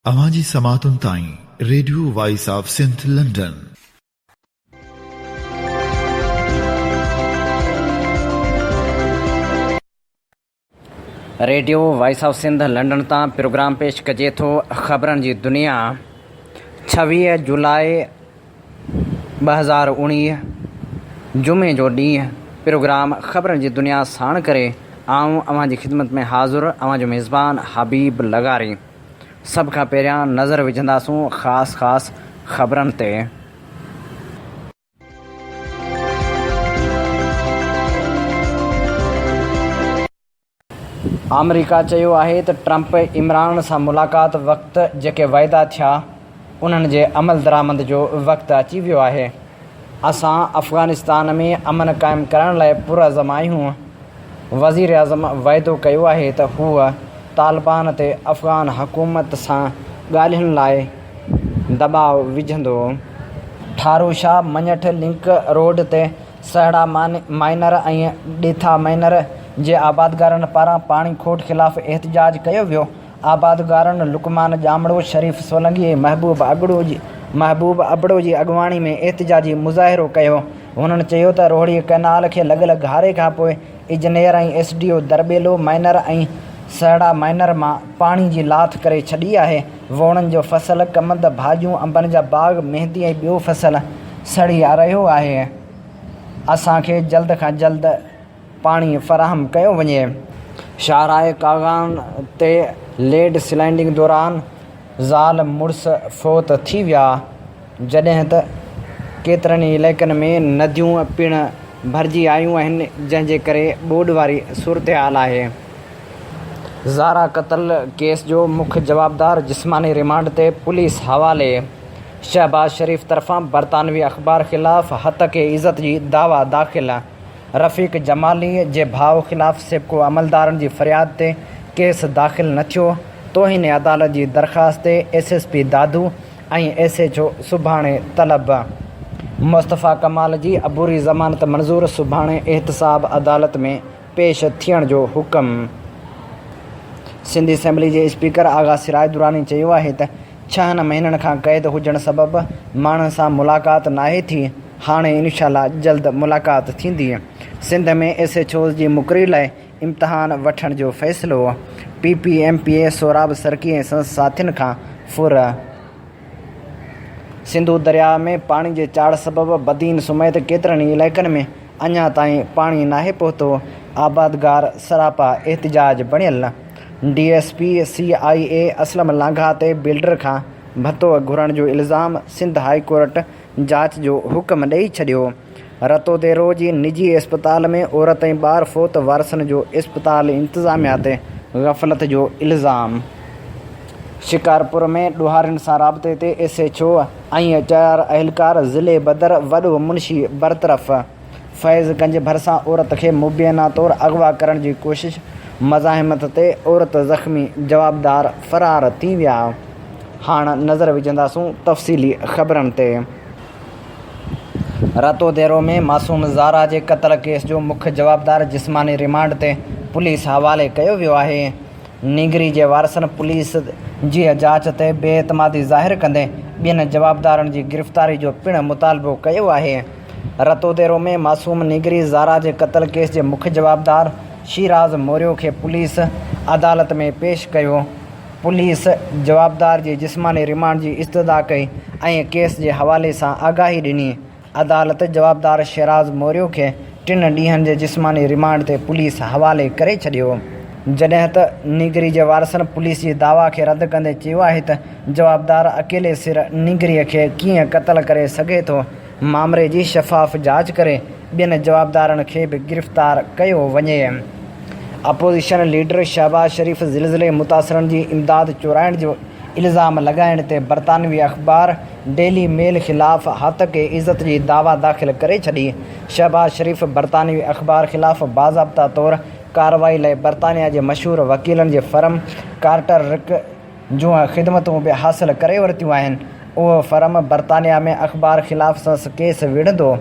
अवांजी समातुन ताईं radio voice of Sindh London. Radio voice of Sindh London तां प्रोग्राम पेश कजे थो ख़बरनि जी दुनिया। 26 जुलाई 2019 जुमे जो ॾींहुं प्रोग्राम ख़बरनि जी दुनिया साण करे आऊं अवां जी ख़िदमत में हाज़ुर अवां जो मेज़बान हबीब लगारी। सभ खां पहिरियां नज़र विझंदासूं ख़ासि ख़बरनि ते। अमेरिका चयो आहे त ट्रंप इमरान सां मुलाक़ात वक़्तु जेके वाइदा थिया उन्हनि जे अमल दरामद जो वक़्तु अची वियो आहे। असां अफ़गानिस्तान में अमन क़ाइमु करण लाइ पुरज़म आहियूं। वज़ीर आज़म वाइदो कयो आहे त हूअ तालिबान ते अफ़गान हुकूमत सां ॻाल्हियुनि लाइ दॿाउ विझंदो। ठारूशाह मञठ लिंक रोड ते सहड़ा माइनर ऐं ॾेथा माइनर जे आबादगारनि पारां पाणी खोट ख़िलाफ़ एहतजाज कयो वियो। आबादगारनि लुकमान ॼामड़ो, शरीफ़ सोलंगी ऐं महबूब अबड़ो जी अॻुवाणी में एहतजाजी मुज़ाहिरो कयो। हुननि चयो त रोहड़ी कैनाल खे लॻल घारे खां पोइ इंजीनियर ऐं एसडीओ दरबेलो माइनर ऐं सहड़ा माइनर मां पाणी जी लाथ करे छॾी आहे। वोणनि जो फ़सुलु, कमंद, भाॼियूं, अंबनि जा बाग़, मेहंदी ऐं ॿियो फ़सुलु सड़ी रहियो आहे। असांखे जल्द खां जल्द पाणी फ़राहम कयो वञे। शाहराह कागान ते लेड स्लाइडिंग दौरान ज़ाल मुड़ुस फ़ौत थी विया, जॾहिं त केतिरनि इलाइक़नि में नदियूं पिणु भरिजी आयूं आहिनि, जंहिंजे करे ॿोॾि वारी सूरत हाल आहे। ज़ारा क़त्ल केस जो मुख्य जवाबदार जिस्मानी रिमांड ते पुलिस हवाले। शहबाज शरीफ़ तरफ़ां बरतानवी अख़बार ख़िलाफ़ हतक इज़त जी दावा दाख़िल। रफ़ीक जमाली जे भाउ ख़िलाफ़ सिबको अमलदारनि जी फ़रियाद ते केस दाख़िल न थियो। तोहिन अदालत जी दरख़्वास्त ते एसएसपी दादू ऐं एसएचओ सुभाणे तलब। मुस्तफ़ा कमाल जी अबूरी ज़मानत मंज़ूर, सुभाणे एहतसाब अदालत में पेश थियण जो हुकुम। सिंधी असेंबली जे स्पीकर आगा सिराज दुरानी चयो आहे त 6 महीननि खां क़ैद हुजण सबबि माण्हुनि सां मुलाक़ात नाहे थी। हाणे इनशाअल्लाह जल्द मुलाक़ात थींदी। सिंध में एसएचओ जी मुक़ररी लाइ इम्तिहान वठण जो फ़ैसिलो। पीपीएमपीए सोराब सरकी ऐं संस साथियुनि खां फुर। सिंधु दरिया में पाणी जे चाड़ सबबि बदीन समेत केतिरनि इलाइक़नि में अञा ताईं पाणी नाहे पहुतो। आबादगार सरापा एहतजाज बणियल। डीएसपी CIA असलम लांघा ते बिल्डर खां भतो घुरण जो इल्ज़ाम। सिंध हाई कोर्ट जांच जो हुकुम ॾेई छॾियो। रतो देरो जी निजी अस्पताल में औरत ऐं ॿार फ़ौत, वारसनि जो इस्पताल इंतिज़ामिया ते ग़फ़लत जो इल्ज़ाम। शिकारपुर में ॾोहारियुनि सां राब्ते ते एसएचओ ऐं 4 अहलकार ज़िले बदर, वॾो मुंशी बरतरफ़। फैज़गंज भरिसां औरत खे मुबैना तौरु अगवा करण जी कोशिश। मज़ाहिमत ते औरत ज़ख़्मी, जवाबदार फ़रार थी विया। हाणे नज़र विझंदासूं तफ़सीली ख़बरनि ते। रतो देरो में मासूम ज़ारा जे क़त्ल केस जो मुख्य जवाबदार जिस्मानी रिमांड ते पुलिस हवाले कयो वियो आहे। निगरी जे वारसनि पुलिस जी जांच ते बेएतमादी ज़ाहिर कंदे ॿियनि जवाबदारनि जी गिरफ़्तारी जो पिणु मुतालबो कयो आहे। रतो देरो में मासूम निगरी ज़ारा जे क़त्ल केस जे मुख्य जवाबदार शिराज़ मोरियो खे पुलिस अदालत में पेश कयो। पुलिस जवाबदार जी जिस्मानी रिमांड जी इस्तदा कई ऐं केस जे हवाले सां आगाही ॾिनी। अदालत जवाबदार शिराज़ मोरियो खे 3 ॾींहंनि जे जिस्मानी रिमांड ते पुलिस हवाले करे छॾियो, जॾहिं त निगरी जे वारसनि पुलिस जी दावा खे रद्द कंदे चयो आहे त जवाबदार अकेले सिर निगरीअ खे कीअं क़त्ल करे सघे थो। मामले जी शफ़ाफ़ जांच करे ॿियनि जवाबदारनि खे बि गिरफ़्तार कयो वञे। अपोज़िशन लीडर शहबाज शरीफ़ ज़िलज़िले मुतासिरनि जी इमदाद चुराइण जो इल्ज़ाम लॻाइण ते बरतानवी अख़बार डेली मेल ख़िलाफ़ हतक इज़त जी दावा दाख़िल करे छॾी। शहबाज शरीफ़ बरतानवी अख़बार ख़िलाफ़ बाज़ाब्ता तौरु कार्रवाई लाइ बरतानिया जे मशहूरु वकीलनि जे फर्म कार्टर रिक जूं ख़िदमतूं बि हासिलु करे वरितियूं आहिनि। उहो फर्म बरतानिया में अख़बार ख़िलाफ़ संस केस विढ़ंदो।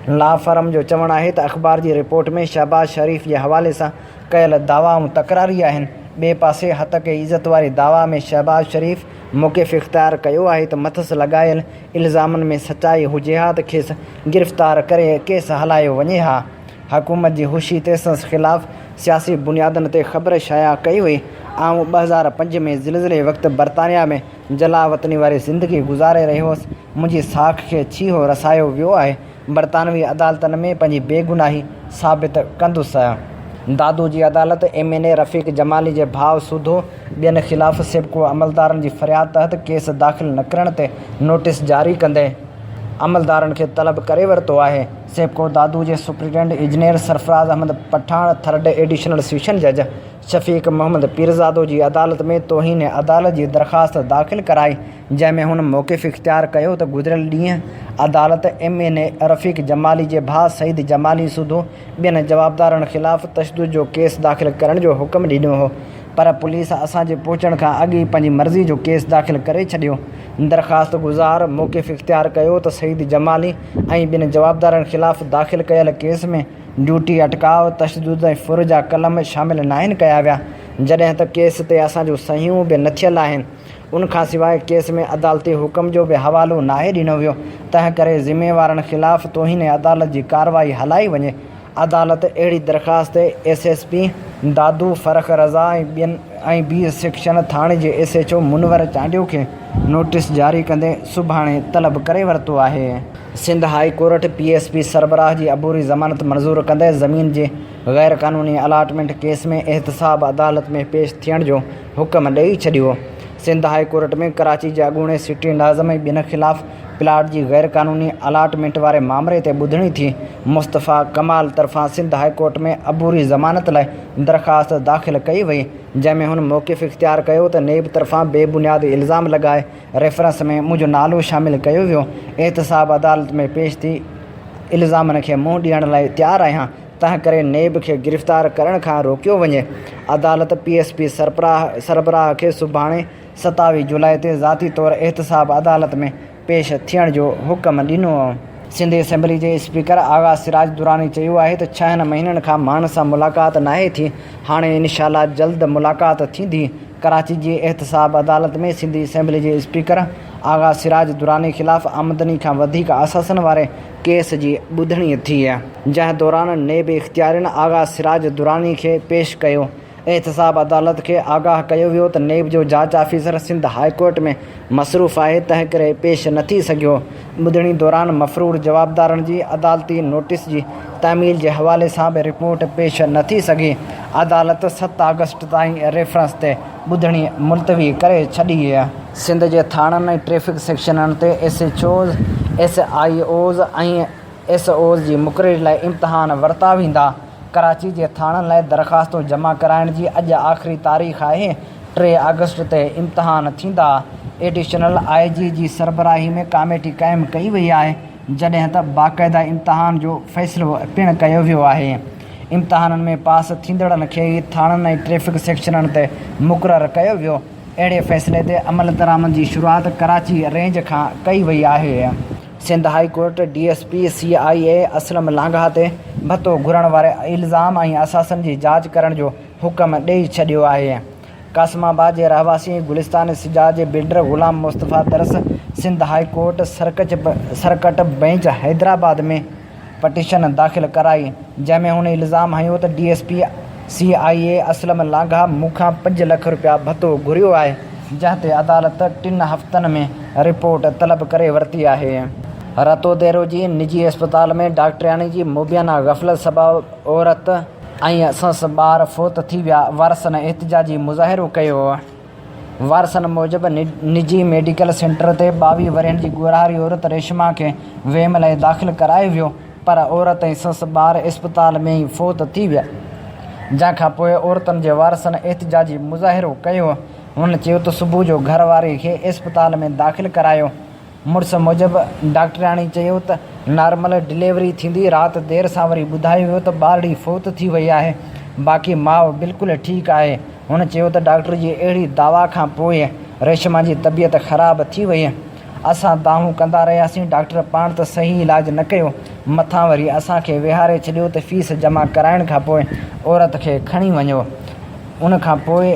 ला फर्म जो चवणु आहे त अख़बार जी रिपोर्ट में शहबाज शरीफ़ जे हवाले सां कयल दावाऊं तकरारी आहिनि। ॿिए पासे हथ खे इज़त वारी दावा में शहबाज़ शरीफ़ मौक़िफ़ इख़्तियार कयो आहे त मथस लॻायल इल्ज़ामनि में सचाई हुजे हा त खेसि गिरफ़्तार करे केस हलायो वञे हा। हुकूमत जी हुशी तेसि ख़िलाफ़ सियासी बुनियादनि ते ख़बर शाया कई हुई। 2005 में ज़िलज़िले वक़्तु बरतानिया में जलावतनी वारी ज़िंदगी गुज़ारे रहियो हुअसि। मुंहिंजी साख खे छीहो रसायो वियो आहे। बरतानवी अदालतनि में पंहिंजी बेगुनाही साबित कंदुसि। दादू जी अदालत MNA रफ़ीक जमाली जे भाउ सूधो ॿियनि ख़िलाफ़ सिबको अमलदारनि जी फ़रियाद तहत केस दाख़िल न करण ते नोटिस जारी कंदे अमलदारनि खे तलब करे वरितो आहे। सिबको दादू जे superintendent engineer Sarfaraz Ahmed Pathan third additional session जज शफ़ीक मोहम्मद पीरज़ादो जी अदालत में तौहीन अदालत जी दरख़्वास्त दाख़िल कराई, जंहिंमें हुन मौक़िफ़ इख़्तियार कयो त गुज़िरियल ॾींहुं अदालत MNA रफ़ीक जमाली जे भाउ सईद जमाली सूधो ॿियनि जवाबदारनि ख़िलाफ़ तशदुद जो केस दाख़िल करण जो हुकुम ॾिनो हो, पर पुलिस असांजे पहुचण खां अॻु ई पंहिंजी मर्ज़ी जो केस दाख़िल करे छॾियो। दरख़्वास्त गुज़ार मौक़िफ़ इख़्तियार कयो त सईद जमाली ऐं ॿियनि जवाबदारनि ख़िलाफ़ दाख़िल कयल केस में ड्यूटी अटकाव, तशदुद ऐं फुर जा कलम शामिल न आहिनि कया विया, जॾहिं त केस ते असांजूं सहियूं बि न थियल आहिनि। उनखां सवाइ केस में अदालती हुकुम जो बि हवालो नाहे ॾिनो वियो, तंहिं करे ज़िम्मेवारनि ख़िलाफ़ तौहीन अदालत जी कार्रवाई हलाई वञे। अदालत अहिड़ी दरख़्वास्त SSP दादू फ़रख रज़ा ऐं B सेक्शन थाणे जे SHO मुनवर चांडियो खे नोटिस जारी कंदे सुभाणे तलब करे वरितो आहे। सिंध हाई कोर्ट PSP सरबराह जी अबूरी ज़मानत मंज़ूर कंदे ज़मीन जे गैर क़ानूनी अलाटमेंट केस में एहतसाब अदालत में पेश थियण जो हुकुम ॾेई छॾियो। सिंध हाई कोर्ट में कराची जे अॻूणे सिटी नाज़म ऐं ॿियनि ख़िलाफ़ प्लाट जी गैर क़ानूनी अलाटमेंट वारे मामले ते ॿुधणी थी। मुस्तफ़ा कमाल तरफ़ां सिंध हाई कोर्ट में अबूरी ज़मानत लाइ दरख़्वास्त दाख़िल कई वई, जंहिंमें हुन मौक़िफ़ इख़्तियार कयो त नेब तरफ़ां बेबुनियाद इल्ज़ाम लॻाए रेफरेंस में मुंहिंजो नालो शामिल कयो वियो। एहतसाब अदालत में पेश थी इल्ज़ामनि खे मुंहुं ॾियण लाइ तयारु आहियां, तंहिं करे नेब खे गिरफ़्तार करण खां रोकियो वञे। अदालत PSP सरबराह खे सुभाणे 27 जुलाई ते ज़ाती तौरु एहतसाब अदालत में पेश थियण जो हुकुम ॾिनो। सिंध असेंबली जे स्पीकर आगा सिराज दुरानी चयो आहे त 6 महीननि खां माण्हुनि सां मुलाक़ात नाहे थी, हाणे इंशाअल्लाह जल्द मुलाक़ात थींदी। कराची जी एहतसाब अदालत में सिंधी असेंबली जे स्पीकर आगा सिराज दुरानी ख़िलाफ़ आमदनी खां वधीक असासनि वारे केस जी ॿुधणी थी, जंहिं दौरान नेब इख़्तियारियुनि आगा सिराज दुरानी खे पेश कयो। एहतसाब अदालत खे आगाह कयो वियो त नेब जो जांच ऑफिसर सिंध हाई कोर्ट में मसरूफ़ आहे, तंहिं करे पेश न थी सघियो। ॿुधणी दौरान मफ़रूर जवाबदारनि जी अदालती नोटिस जी तामील जे हवाले सां बि रिपोर्ट पेश न थी सघी। अदालत 7 अगस्त ताईं रेफरेंस ते ॿुधणी मुलतवी करे छॾी। सिंध जे थाणनि ऐं ट्रैफ़िक सेक्शननि ते SHOs, SIOs ऐं SOs जी मुक़ररी लाइ इम्तिहान वरिता वेंदा। कराची जे थाणनि लाइ दरख़्वास्तूं जमा कराइण जी अॼु आख़िरी तारीख़ आहे। 3 अगस्त ते इम्तिहान थींदा। एडिशनल IG जी सरबराही में कमेटी क़ाइमु कई वई आहे, जॾहिं त बाक़ाइदा इम्तिहान जो फ़ैसिलो पिणु कयो वियो आहे। इम्तिहाननि में पास थींदड़नि खे ई थाणनि ऐं ट्रैफ़िक सेक्शननि ते मुक़ररु कयो वियो। अहिड़े फ़ैसिले ते अमल दरामद जी शुरूआति कराची रेंज खां कई वई आहे। Sindh high court DSP CIA Aslam Langha ते भत्तो घुरण वारे इल्ज़ाम ऐं असासनि जी जांच करण जो हुकुम ॾेई छॾियो आहे। कासिमाबाद जे रहवासी गुलिस्तान सिजाज जे builder Ghulam Mustafa Dars Sindh high court circuit bench Hyderabad में पटिशन दाख़िल कराई, जंहिंमें हुन इल्ज़ाम हयो त DSP CIA असलम लांघा मूंखां 5 लख रुपया भत्तो घुरियो आहे, जंहिं ते अदालत 3 हफ़्तनि में रिपोर्ट तलब करे वरिती आहे। रतो देरो जी निजी अस्पताल में डॉक्टरियानी जी मुबियाना गफ़लत सबबि औरत ऐं संस ॿार फ़ौत थी विया। वारसनि एहतिजाजी मुज़ाहिरो कयो। वारसनि मूजिबि निजी मेडिकल सेंटर ते 22 वरनि जी ॻोरारी औरत रेशमा खे वेम लाइ दाख़िल करायो वियो, पर औरत ऐं संस ॿार अस्पताल में ई फ़ौत थी विया, जंहिंखां पोइ औरतुनि जे वारसनि एहतिजाजी मुज़ाहिरो कयो। हुन चयो त सुबुह जो घरवारी खे अस्पताल में दाख़िल करायो। मुड़ुस मूजिबि डॉक्टरियाणी चयो त नॉर्मल डिलीवरी थींदी। राति देरि सां वरी ॿुधायो वियो त ॿारड़ी फ़ौत थी वई आहे, बाक़ी माउ बिल्कुलु ठीकु आहे। हुन चयो त डॉक्टर जी अहिड़ी दावा खां पोइ रेशमा जी तबियत ख़राबु थी वई। असां दाहूं कंदा रहियासीं, डॉक्टर पाण त सही इलाजु न कयो, मथां वरी असांखे विहारे छॾियो त फ़ीस जमा कराइण खां पोइ औरत खे खणी वञो। उन खां पोइ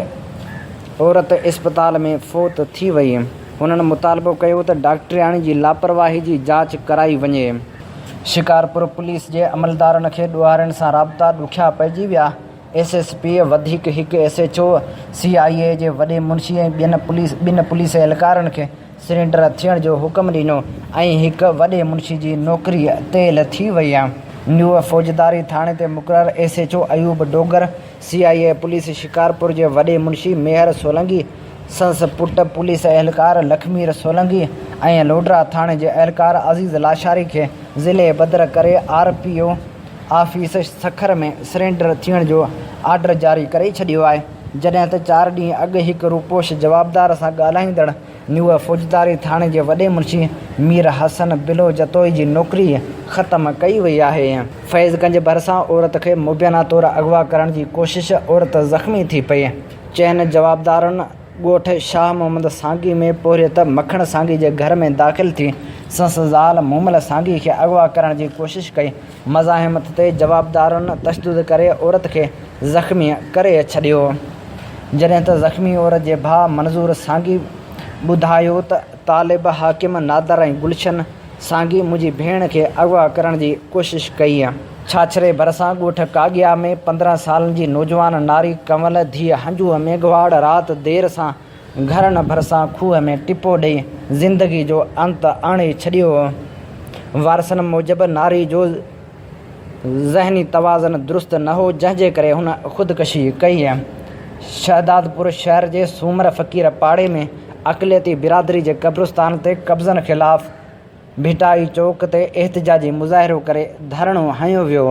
औरत इस्पताल में फ़ौत थी वई। हुननि मुतालबो कयो त डॉक्टरियाणी जी लापरवाही जी जांच कराई वञे। शिकारपुर पुलिस जे अमलदारनि खे ॾुहारनि सां राब्ता ॾुखिया पइजी विया। SSP वधीक हिकु SHO CIA जे वॾे मुंशी ऐं ॿिनि पुलिस एहलकारनि खे सरेंडर थियण जो हुकुम ॾिनो ऐं हिकु वॾे मुंशी जी नौकरी तेल थी वई आहे। न्यू फ़ौजदारी थाणे ते मुक़ररु SHO Ayub Dogar, CIA police Shikarpur जे वॾे मुंशी मेहर सोलंगी, संस पुट पुलिस एहलकार लखमीर सोलंगी ऐं लोडरा थाणे जे एहलकार अज़ीज़ लाशारी खे ज़िले बदर करे RPO ऑफिस सखर में सरेंडर थियण जो आर्डर जारी करे छॾियो आहे। जॾहिं त 4 ॾींहं अॻु हिकु रूपोश जवाबदार सां ॻाल्हाईंदड़ न्यू फ़ौजदारी थाणे जे वॾे मुंशी मीर हसन बिलो जतोई जी नौकरी ख़तमु कई वई आहे। फैज़गंज भरिसां औरत खे मुबैना तौरु अगवा करण जी कोशिश, औरत ज़ख़्मी थी पई। चइनि जवाबदारनि ॻोठ शाह मोहम्मद सांगी में पोरियो त मखण सांगी जे घर में दाख़िल थी संस ज़ाल मोमल सांगी खे अगवा करण जी कोशिश कई। मज़ाहिमत ते जवाबदारनि तशदुद करे औरत खे ज़ख़्मी करे छॾियो। जॾहिं त ज़ख़्मी औरत जे भाउ मंज़ूर सांगी ॿुधायो त तालिब हाकिम नादर ऐं गुलशन सांगी मुंहिंजी भेण खे अगवा करण जी कोशिश कई आहे। छाछरे भरिसां ॻोठ कागिया में 15 सालनि जी नौजवान नारी कंवल धीअ हंजूअ मेघवाड़ राति देर सां घरनि भरिसां खूह में टिपो ॾेई ज़िंदगी जो अंत आणे छॾियो। वारसनि मूजिबि नारी जो ज़हनी तवाज़न दुरुस्त न हो, जंहिंजे करे हुन ख़ुदकशी कई आहे। शहदादपुर शहर जे सूमर फ़क़ीर पाड़े में अक़लियती बिरादरी जे क़ब्रिस्तान ते कब्ज़नि ख़िलाफ़ भिटाई चौक ते एहतिजाजी मुज़ाहिरो करे धरणो हयो वियो।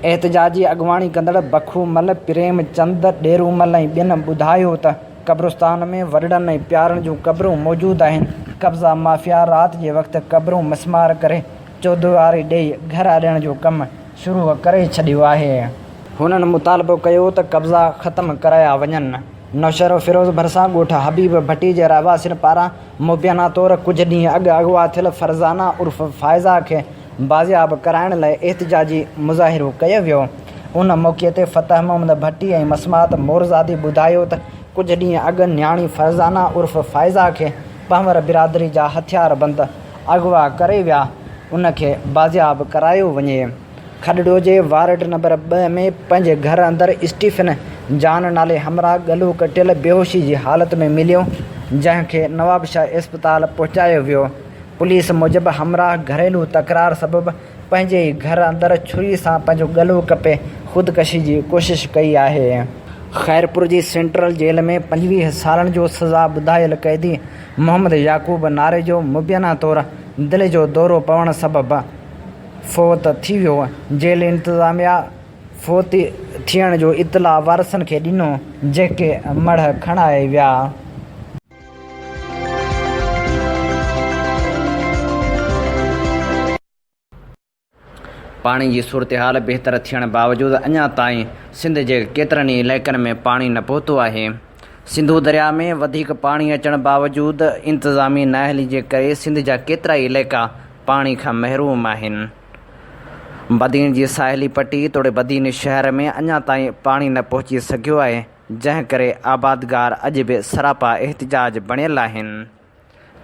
एहतिजाजी अॻवाणी कंदड़ बखूमल प्रेमचंद ॾेरूमल ऐं ॿियनि ॿुधायो त क़ब्रिस्तान में वॾड़नि ऐं प्यारनि जूं क़ब्रूं मौजूदु आहिनि। कब्ज़ा माफ़िया राति जे वक़्तु क़ब्रूं मिसमार करे चौधवारी ॾेई घर ॾियण जो कमु शुरू करे छॾियो आहे। हुननि मुतालबो कयो त कब्ज़ा ख़तमु कराया वञनि। नौशर फ़िरोज़ भरिसां ॻोठ हबीब भट्टी जे रहवासियुनि पारां मुबैना तौरु कुझु ॾींहं अॻु अगवा थियल फरज़ाना उर्फ़ फ़ाइज़ा खे बाज़ियाब कराइण लाइ एहतिजाजी मुज़ाहिरो कयो वियो। उन मौक़े ते फ़तह मोहम्मद भट्टी ऐं मसमात मोरज़ादी ॿुधायो त कुझु ॾींहं अॻु न्याणी फरज़ाना उर्फ़ फ़ाइज़ा खे पंवर बिरादरी जा हथियारबंद अगवा करे विया। उनखे बाज़ियाब करायो वञे। खॾड़ो जे वार्ड नंबर 2 में पंहिंजे घर अंदरि स्टीफन जान नाले हमराह गलो कटियल बेहोशी जी हालत में मिलियो, जंहिंखे नवाबशाह इस्पताल पहुचायो वियो। पुलिस मूजिबि हमराह घरेलू तकरार सबबि पंहिंजे ई घर अंदरि छुरी सां पंहिंजो गलो कपे ख़ुदकशी जी कोशिश कई आहे। ख़ैरपुर जी सेंट्रल जेल में 25 सालनि जो सज़ा ॿुधायल कैदी मोहम्मद याकूब नारे जो मुबैना तौरु दिलि जो दौरो पवण सबबि फ़ौत थी वियो। जेल इंतिज़ामिया फ़ौती थियण जो इतला वारसनि खे ॾिनो, जेके मढ़ खणाए विया। पाणी जी सूरत हाल बहितर थियण बावजूदि अञा ताईं सिंध जे केतिरनि ई इलाइक़नि में पाणी न पहुतो आहे। सिंधू दरिया में वधीक पाणी अचण बावजूदि इंतिज़ामी नाअहली जे करे सिंध जा केतिरा ई इलाइक़ा पाणी खां महरूम आहिनि। बदीन जी साहिली पटी तोड़े बदीन शहर में अञा ताईं पाणी न पहुची सघियो आहे, जंहिं करे आबादगार अॼु बि सरापा एहतिजाज बणियल आहिनि।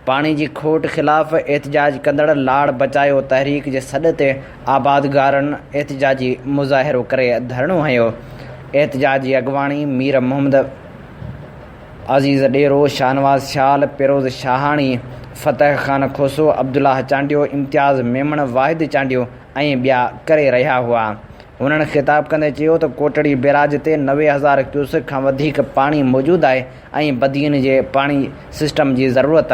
पाणी जी खोट ख़िलाफ़ एहतिजाज कंदड़ लाड़ बचायो तहरीक जे सॾ ते आबादगारनि एहतिजाजी मुज़ाहिरो करे धरणो हयो। एहतिजाजी अॻवाणी मीर मोहम्मद अज़ीज़ ॾेरो, शाहनवाज़ शाल, पेरोज़ शाहाणी, फ़तह ख़ान खोसो, अब्दुल्लाह चांडियो, इम्तियाज़ मेमण, वाहिद चांडियो ऐं ॿिया करे रहिया हुआ। हुननि ख़िताब कंदे चयो त कोटड़ी बैराज ते 90,000 क्यूसेक खां वधीक पाणी मौजूदु आहे ऐं बदीन जे पाणी सिस्टम जी ज़रूरत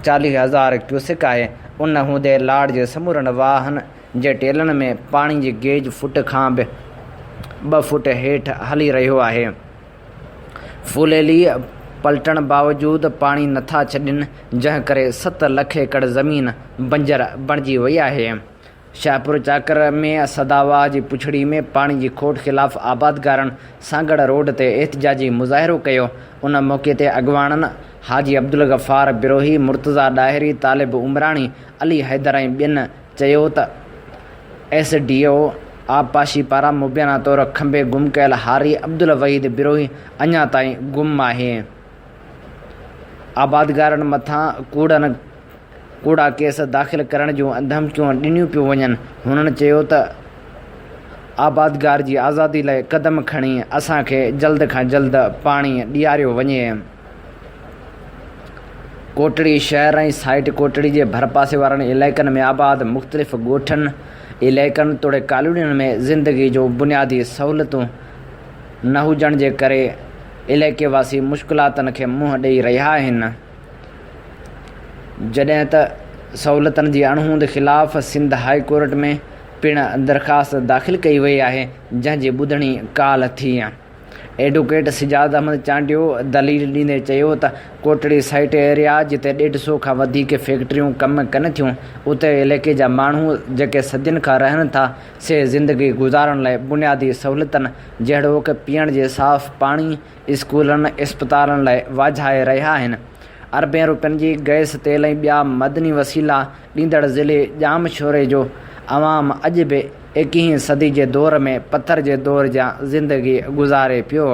40,000 क्यूसेक आहे। उन हूंदे लाड़ जे समूरनि वाहन जे टेलनि में पाणी जी गेज फुट खां बि 2 फुट हेठि हली रहियो आहे। फुलेली पलटण बावजूदि पाणी नथा छॾनि, जंहिं करे 7 लख एकड़ ज़मीन बंजर बणिजी वई आहे। शाहपुर चाकर में सदावाह जी पुछड़ी में पाणी जी खोट ख़िलाफ़ आबादगारनि सांगड़ रोड ते एहतिजाजी मुज़ाहिरो कयो। उन मौक़े ते अॻवाननि हाजी अब्दुल गफ़ार बिरोही, मुर्तज़ा ॾाहिरी, तालिब उमराणी, अली हैदर ऐं ॿियनि चयो त SDO आबपाशी पारां मुबैना तौरु खंबे गुम कयल हारी अब्दुल वहीद बिरोही अञा ताईं गुम आहे। आबादगारनि मथां कूड़ा केस दाख़िल करण जूं धमकियूं ॾिनियूं पियूं वञनि। हुननि चयो त आबादगार जी आज़ादी लाइ क़दम खणी असांखे जल्द खां जल्द पाणी ॾियारियो वञे। कोटड़ी शहर ऐं साइट कोटड़ी जे भरपासे वारनि इलाइक़नि में आबाद मुख़्तलिफ़ ॻोठनि इलाइक़नि तोड़े कॉलोनियुनि में ज़िंदगी जो बुनियादी सहूलियतूं न हुजण जे करे इलाइक़े वासी मुश्किलातुनि खे मुंहुं ॾेई रहिया आहिनि। जॾहिं त सहूलियतुनि जी अणहूंद ख़िलाफ़ सिंध हाई कोर्ट में पिणु दरख़्वास्त दाख़िल कई वई आहे, जंहिंजी ॿुधणी काल्ह थी। एडवोकेट सिजाद अहमद चांडियो दलील ॾींदे चयो त कोटड़ी साइट एरिया जिते 150 खां वधीक फैक्ट्रियूं कमु कनि थियूं, उते इलाइक़े जा माण्हू जेके सदियुनि खां रहनि था से ज़िंदगी गुज़ारण लाइ बुनियादी सहूलियतुनि जहिड़ोकि पीअण जे साफ़ पाणी, स्कूलनि, इस्पतालनि लाइ वाझाए रहिया आहिनि। अरबें रुपयनि जी गैस तेल ऐं ॿिया मदनी वसीला ॾींदड़ ज़िले जामशोरे जो अवाम अॼु बि 21वीं सदी जे दौर में पथर जे दौर जा ज़िंदगी गुज़ारे पियो।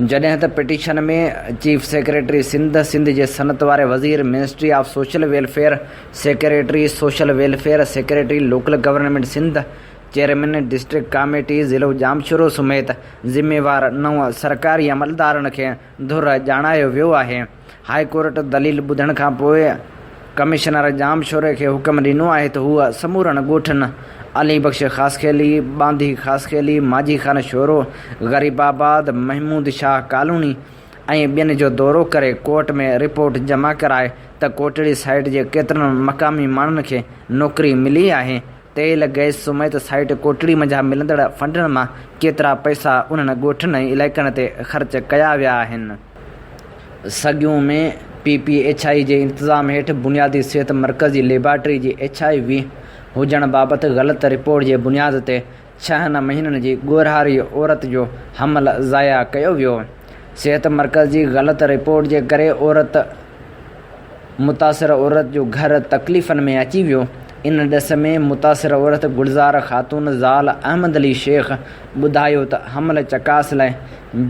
जॾहिं त पिटीशन में चीफ सेक्रेटरी सिंध जे सनत वारे वज़ीर, ministry of social welfare secretary, social welfare secretary, local government Sindh, chairman district committee ज़िलो जामशोरो समेत ज़िम्मेवार 9 सरकारी अमलदारनि खे धुर ॼाणायो वियो आहे। हाई कोर्ट दलील ॿुधण खां पोइ कमिश्नर जामशोरे खे हुकुम ॾिनो आहे त हूअ समूरनि ॻोठनि अली बख्श ख़ासखेली, बांदी ख़ासखेली, माजी खान शोरो, ग़रीबाबाद, महमूद शाह कॉलोनी ऐं ॿियनि जो दौरो करे कोर्ट में रिपोर्ट जमा कराए त कोटड़ी साइट जे केतिरनि मक़ामी माण्हुनि खे नौकरी मिली आहे। तेल गैस समेत साइट कोटड़ी मंझां मिलंदड़ फंडनि मां केतिरा पैसा उन्हनि ॻोठनि ऐं इलाइक़नि ते ख़र्च कया विया आहिनि। सॻियूं में PPHI जे इंतिज़ाम हेठि बुनियादी सिहत मर्कज़ी लेबार्टरी जी HIV हुजण बाबति ग़लति रिपोर्ट जे बुनियाद ते 6 महीननि जी ॻोरहारी औरत जो हमल ज़ाया कयो वियो। सिहत मर्कज़ जी ग़लति रिपोर्ट जे करे मुतासिर औरत जो घर तकलीफ़नि में अची वियो। इन ॾिस में मुतासिर औरत गुलज़ार ख़ातून ज़ाल अहमद अली शेख ॿुधायो त हमल चकास लाइ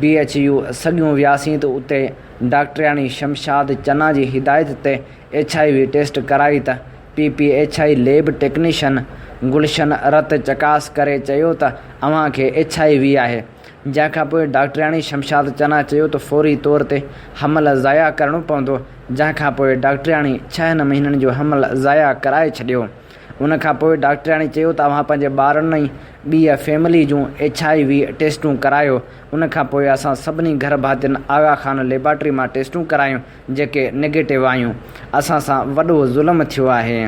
BHU सॻियूं वियासीं त उते डॉक्टराणी शमशाद चना जी हिदायत ते HIV टेस्ट कराई त PPHI लैब टेक्नीशियन गुलशन रत चकास करे चयो त अव्हांखे HIV आहे। जंहिंखां पोइ डॉक्टराणी शमशाद चना चयो त फौरी तौर ते हमल ज़ाया करणो पवंदो, जंहिंखां पोइ डॉक्टराणी 6 महीननि जो हमल ज़ाया कराए छॾियो। उनखां पोइ डॉक्टराणी चयो त अव्हां पंहिंजे ॿारनि ऐं ॿी फैमिली जूं HIV टेस्टूं करायो। उनखां पोइ असां सभिनी घर भातियुनि आगा खान लेबार्टरी मां टेस्टूं करायूं जेके नेगेटिव आयूं। असां सां वॾो ज़ुल्म थियो आहे।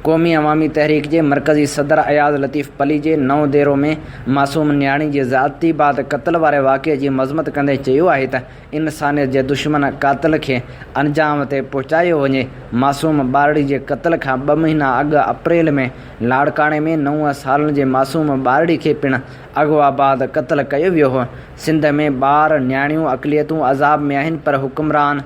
क़ौमी अवामी तहरीक जे मरकज़ी सदर अयाज़ लतीफ़ पली जे नओं देरो में मासूम न्याणी जे ज़्यादती बाद क़त्ल वारे वाक़े जी मज़मत कंदे चयो आहे त इंसानियत जे दुश्मन क़ातिल खे अंजाम ते पहुचायो वञे। मासूम ॿारड़ी जे क़त्ल खां 2 महीना अॻु अप्रैल में लाड़काणे में 9 सालनि जे मासूम ॿारड़ी खे पिणु अॻुवा बाद क़त्ल कयो वियो हो। सिंध में ॿार, न्याणियूं अक़लियतूं अज़ाब में आहिनि, पर हुकुमरान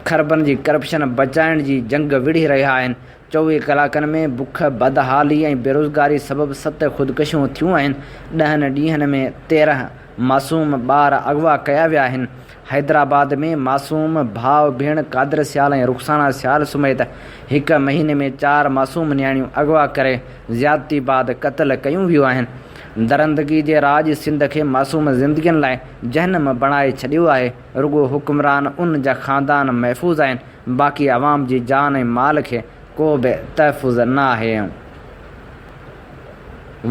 खरबनि जी करप्शन बचाइण जी जंग विढ़ी रहिया आहिनि। 24 कलाकनि में बुख, बदहाली ऐं बेरोज़गारी सबबि 7 ख़ुदकुशियूं थियूं आहिनि। 10 ॾींहंनि में 13 मासूम ॿार अगवा कया विया आहिनि। हैदराबाद में मासूम भाउ भेण कादिर सियाल ऐं रुख़साना सियाल समेत 1 महीने में 4 मासूम न्याणियूं अगवा करे ज़्यादती बाद क़त्ल कयूं वियूं आहिनि। दरंदगी जे राज सिंध खे मासूम ज़िंदगियुनि लाइ जहन्नम बणाए छॾियो आहे। रुॻो हुकुमरान उन जा ख़ानदान महफ़ूज़ आहिनि, बाक़ी आवाम जी जान ऐं माल खे को बि तहफ़ुज़ न आहे।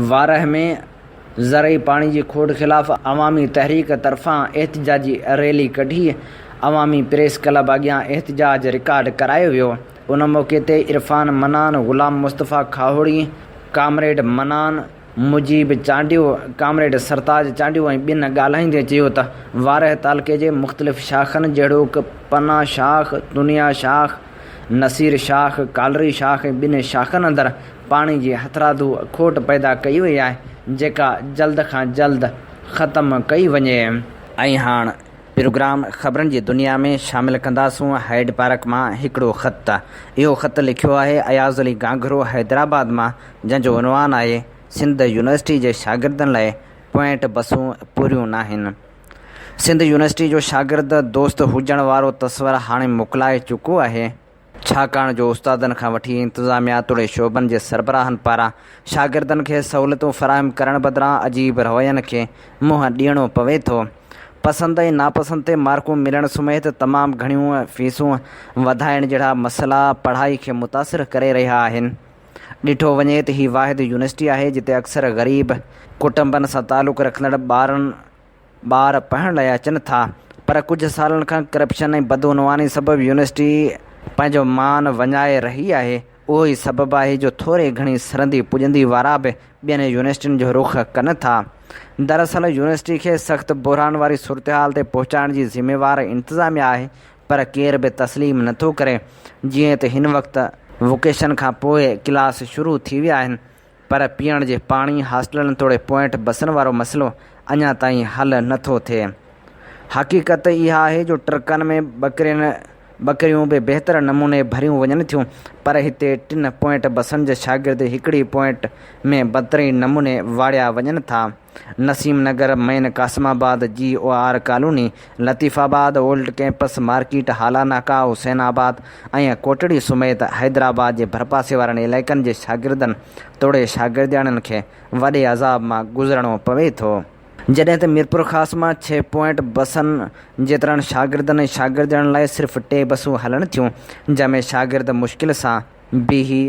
वारह में ज़रई पाणी जी खोड़ ख़िलाफ़ अवामी तहरीक तरफ़ां एहतिजाजी रैली कढी अवामी प्रेस क्लब अॻियां एहतिजाज रिकॉर्ड करायो वियो। उन मौक़े ते इरफ़ान मनान, ग़ुलाम मुस्तफ़ा खाहोड़ी, कामरेड मनान, मुजीब चांडियो, कामरेड सरताज चांडियो ऐं ॿियनि ॻाल्हाईंदे चयो त वारह तालुक़े जे मुख़्तलिफ़ शाख़नि जहिड़ोकि पना शाख़, दुनिया शाख़, नसीर शाख़, कालरी शाख़ ऐं ॿिनि शाख़नि अंदरि पाणी जी हथरादू खोट पैदा कई वई आहे, जेका जल्द खां जल्द ख़तमु कई वञे। ऐं हाणे प्रोग्राम ख़बरनि जी दुनिया में शामिलु कंदासूं हैड पार्क मां हिकिड़ो ख़त। इहो ख़त लिखियो आहे अयाज़ अली गांघरो हैदराबाद मां, जंहिंजो उनवान आहे सिंध यूनिवर्सिटी जे शागिर्दनि लाइ पॉइंट बसूं पूरियूं न आहिनि। सिंध यूनिवर्सिटी जो शागिर्द दोस्त हुजण वारो तस्वर हाणे मोकिलाए चुको आहे, छाकाणि जो उस्तादनि खां वठी इंतिज़ामिया तोड़े शोबनि जे सरबराहनि पारां शागिर्दनि खे सहूलियतूं फ़राहम करण बदिरां अजीब रवैयनि खे मुंहुं ॾियणो पवे थो। पसंदि ऐं नापसंदि ते मार्कूं मिलण समेत तमामु घणियूं फ़ीसूं वधाइण जहिड़ा मसइला पढ़ाई खे मुतासिर करे रहिया आहिनि। ॾिठो वञे त हीअ वाहिद यूनिवर्सिटी आहे जिते अक्सर ग़रीब कुटुंबनि सां तालुक़ु रखंदड़ ॿार पढ़ण लाइ अचनि था, पर कुझु सालनि खां करप्शन ऐं बदउनवानी सबबु यूनिवर्सिटी पंहिंजो मान वञाए रही आहे। उहो ई सबबु आहे जो थोरे घणी सरंदी पुॼंदी वारा बि ॿियनि यूनिवर्सिटियुनि जो रुख़ कनि था। दरअसल यूनिवर्सिटी खे सख़्तु बहिरान वारी सूरतहाल ते पहुचाइण जी ज़िम्मेवार इंतिज़ामिया आहे, पर केर बि तस्लीम नथो करे। जीअं त हिन वक़्तु वोकेशन खां पोइ क्लास शुरू थी विया आहिनि, पर पीअण जे पाणी, हॉस्टलनि तोड़े पॉइंट बसनि वारो मसइलो अञा ताईं हल नथो थिए। हक़ीक़त इहा आहे जो ट्रकनि में बकरियूं बि बहितर नमूने भरियूं वञनि थियूं, पर हिते 3 पॉइंट बसनि जा शागिर्द हिकिड़ी पॉइंट में बदतरीन नमूने वाड़िया वञनि था। Naseem Nagar, main Qasimabad, GOR colony, Latifabad, old campus market, Hala Naka, Hussainabad ऐं कोटड़ी समेत हैदराबाद जे भरपासे वारनि इलाइक़नि जे शागिर्दनि तोड़े शागिर्दियाणनि खे वॾे अज़ाब मां गुज़रणो पवे थो। जॾहिं त मीरपुर ख़ासि मां 6 पॉइंट बसनि जेतिरनि शागिर्दनि ऐं शागिर्दियाणनि लाइ सिर्फ़ु 2 बसूं हलनि थियूं, जंहिंमें शागिर्द मुश्किल सां बीही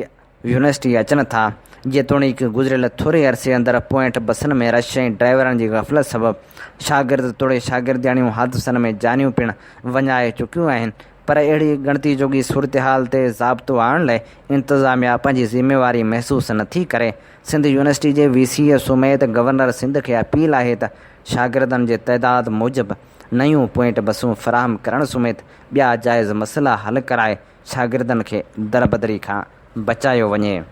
यूनिवर्सिटी अचनि था। जेतोणीकि गुज़िरियल थोरे अरसे अंदरि पॉइंट बसनि में रश ऐं ड्राइवरनि जी ग़फ़लत सबबु शागिर्द तोड़े शागिर्दियाणियूं हादसनि में जानियूं पिणु वञाए चुकियूं आहिनि। पर अहिड़ी ॻणती जोगी सूरतहाल ते ज़ाब्तो आणण लाइ इंतिज़ामिया पंहिंजी ज़िम्मेवारी महसूसु नथी करे। सिंध यूनिवर्सिटी जे VC समेत गवर्नर सिंध खे अपील आहे त शागिर्दनि जे तइदाद मूजिबि नयूं पॉइंट बसूं फ़राहम करण समेत ॿिया जाइज़ मसइला हल कराए शागिर्दनि खे दरबदरी खां बचायो वञे।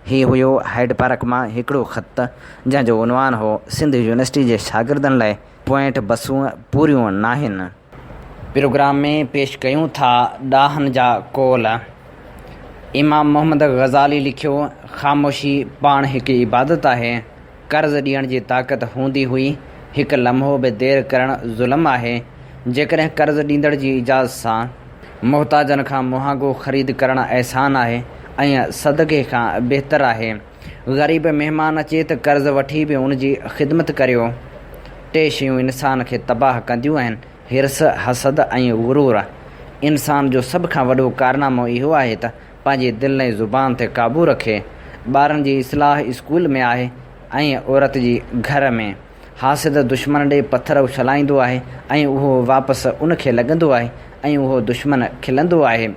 हीउ हुयो हैड पार्क मां हिकिड़ो ख़त जंहिंजो उनवान हो, सिंध यूनिवर्सिटी जे शागिर्दनि लाइ पॉइंट बसूं पूरियूं नाहिनि। प्रोग्राम में पेश कयूं था ॾाहनि जा कौल। इमाम मोहम्मद ग़ज़ाली लिखियो, ख़ामोशी पाण हिकु इबादत आहे। कर्ज़ ॾियण जी ताक़त हूंदी हुई, हिकु लम्हो बि देरि करणु ज़ुल्म आहे। जेकॾहिं कर्ज़ ॾींदड़ जी इजाज़त सां मुहताजनि खां मुहांगो ख़रीद करणु अहसान आहे ऐं सदक़े खां बहितर आहे। ग़रीब महिमान अचे त कर्ज़ वठी बि उन जी ख़िदमत करियो। 3 शयूं इंसान खे तबाह कंदियूं आहिनि, हिर्स, हसद ऐं गुरूर। इंसान जो सभ खां वॾो कारनामो इहो आहे त पंहिंजी दिलि ऐं ज़ुबान ते क़ाबू रखे। ॿारनि जी इस्लाह स्कूल में आहे ऐं औरत जी घर में। हासिद दुश्मन ॾे पथर उछलाईंदो आहे ऐं उहो वापसि उनखे लॻंदो आहे ऐं उहो दुश्मन खिलंदो आहे।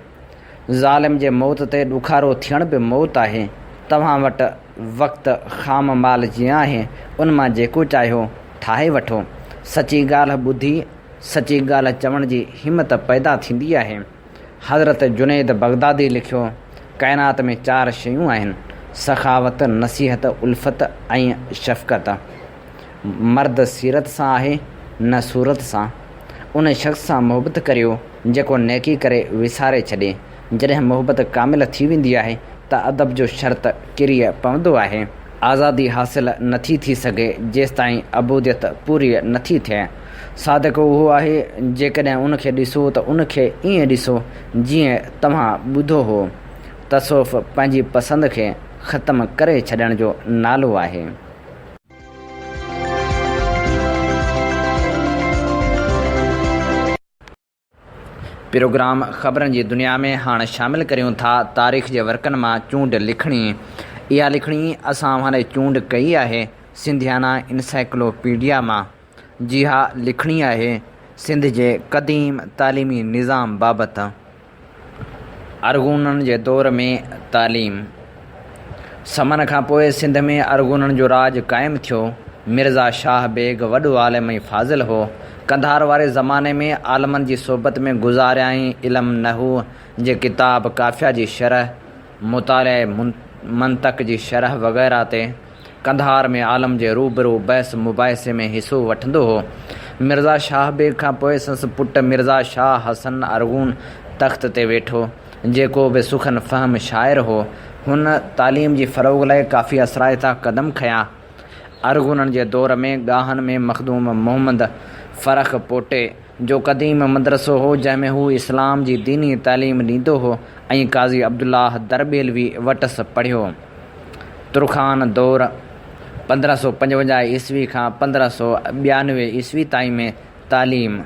ज़ालिम जे मौत ते ॾुखारो थियण बि मौत आहे। तव्हां वटि वक़्तु ख़ाम माल जीअं आहे, उन मां जेको चाहियो ठाहे वठो। सची ॻाल्हि ॿुधी सची ॻाल्हि चवण जी हिमत पैदा थींदी आहे। हज़रत जुनैद बगदादी लिखियो, काइनात में 4 शयूं आहिनि: सखावत, नसीहत, उल्फत ऐं शफ़क़त। मर्द सीरत सां आहे न सूरत सां। उन शख़्स सां मुहबत करियो जेको नेकी करे विसारे छॾे। जॾहिं मुहबत कामिल थी वेंदी आहे त अदब जो शर्त किरी पवंदो आहे। आज़ादी हासिल नथी थी सघे जेसिताईं अबूदियत पूरी नथी थिए। सादिक़ उहो आहे जेकॾहिं उनखे ॾिसो त उनखे ईअं ॾिसो जीअं तव्हां ॿुधो हो। तसौफ़ पंहिंजी पसंदि खे ख़तमु करे छॾण जो नालो आहे। प्रोग्राम ख़बरनि जी दुनिया में हाणे शामिलु करियूं था तारीख़ जे वर्कनि मां चूंड लिखणी। इहा लिखणी असां हाणे चूंड कई आहे सिंधियाना इंसाइक्लोपीडिया मां। जी हा, लिखणी आहे सिंध जे क़दीम तालीमी निज़ाम बाबति। अरगूननि जे दौर में तालीम। समन खां पोइ सिंध में अरगूननि जो राज क़ाइमु थियो। मिर्ज़ा शाह बेग वॾो आलिम ऐं फाज़िल हो। कंधार वारे ज़माने में आलमनि जी सोबत में गुज़ारियाई इल्मु नहू जे किताब, काफ़िया जी शरह, मुताले मंतक़ जी शरह वग़ैरह ते कंधार में आलम जे रूबरू बहस मुबाहिसे में हिसो वठंदो हो। मिर्ज़ा शाह बेग खां पोइ संसु पुटु मिर्ज़ा शाह हसन अरगून तख़्त ते वेठो, जेको बि सुखन फ़हम शाइर हो। हुन तालीम जी फ़रोग़ लाइ काफ़ी असराइता क़दम खयां। अरगूननि जे दौर में ॻाहनि में मखदूम मोहम्मद फ़र्क़ पोटे जो क़दीम मदरसो हो जंहिंमें हू इस्लाम जी दीनी तालीम ॾींदो हो ऐं काज़ी अब्दुल्लाह दरबेलवी वटसि पढ़ियो। तुरखान दौर 1555 ईस्वी खां 1592 ईस्वी ताईं में तालीम।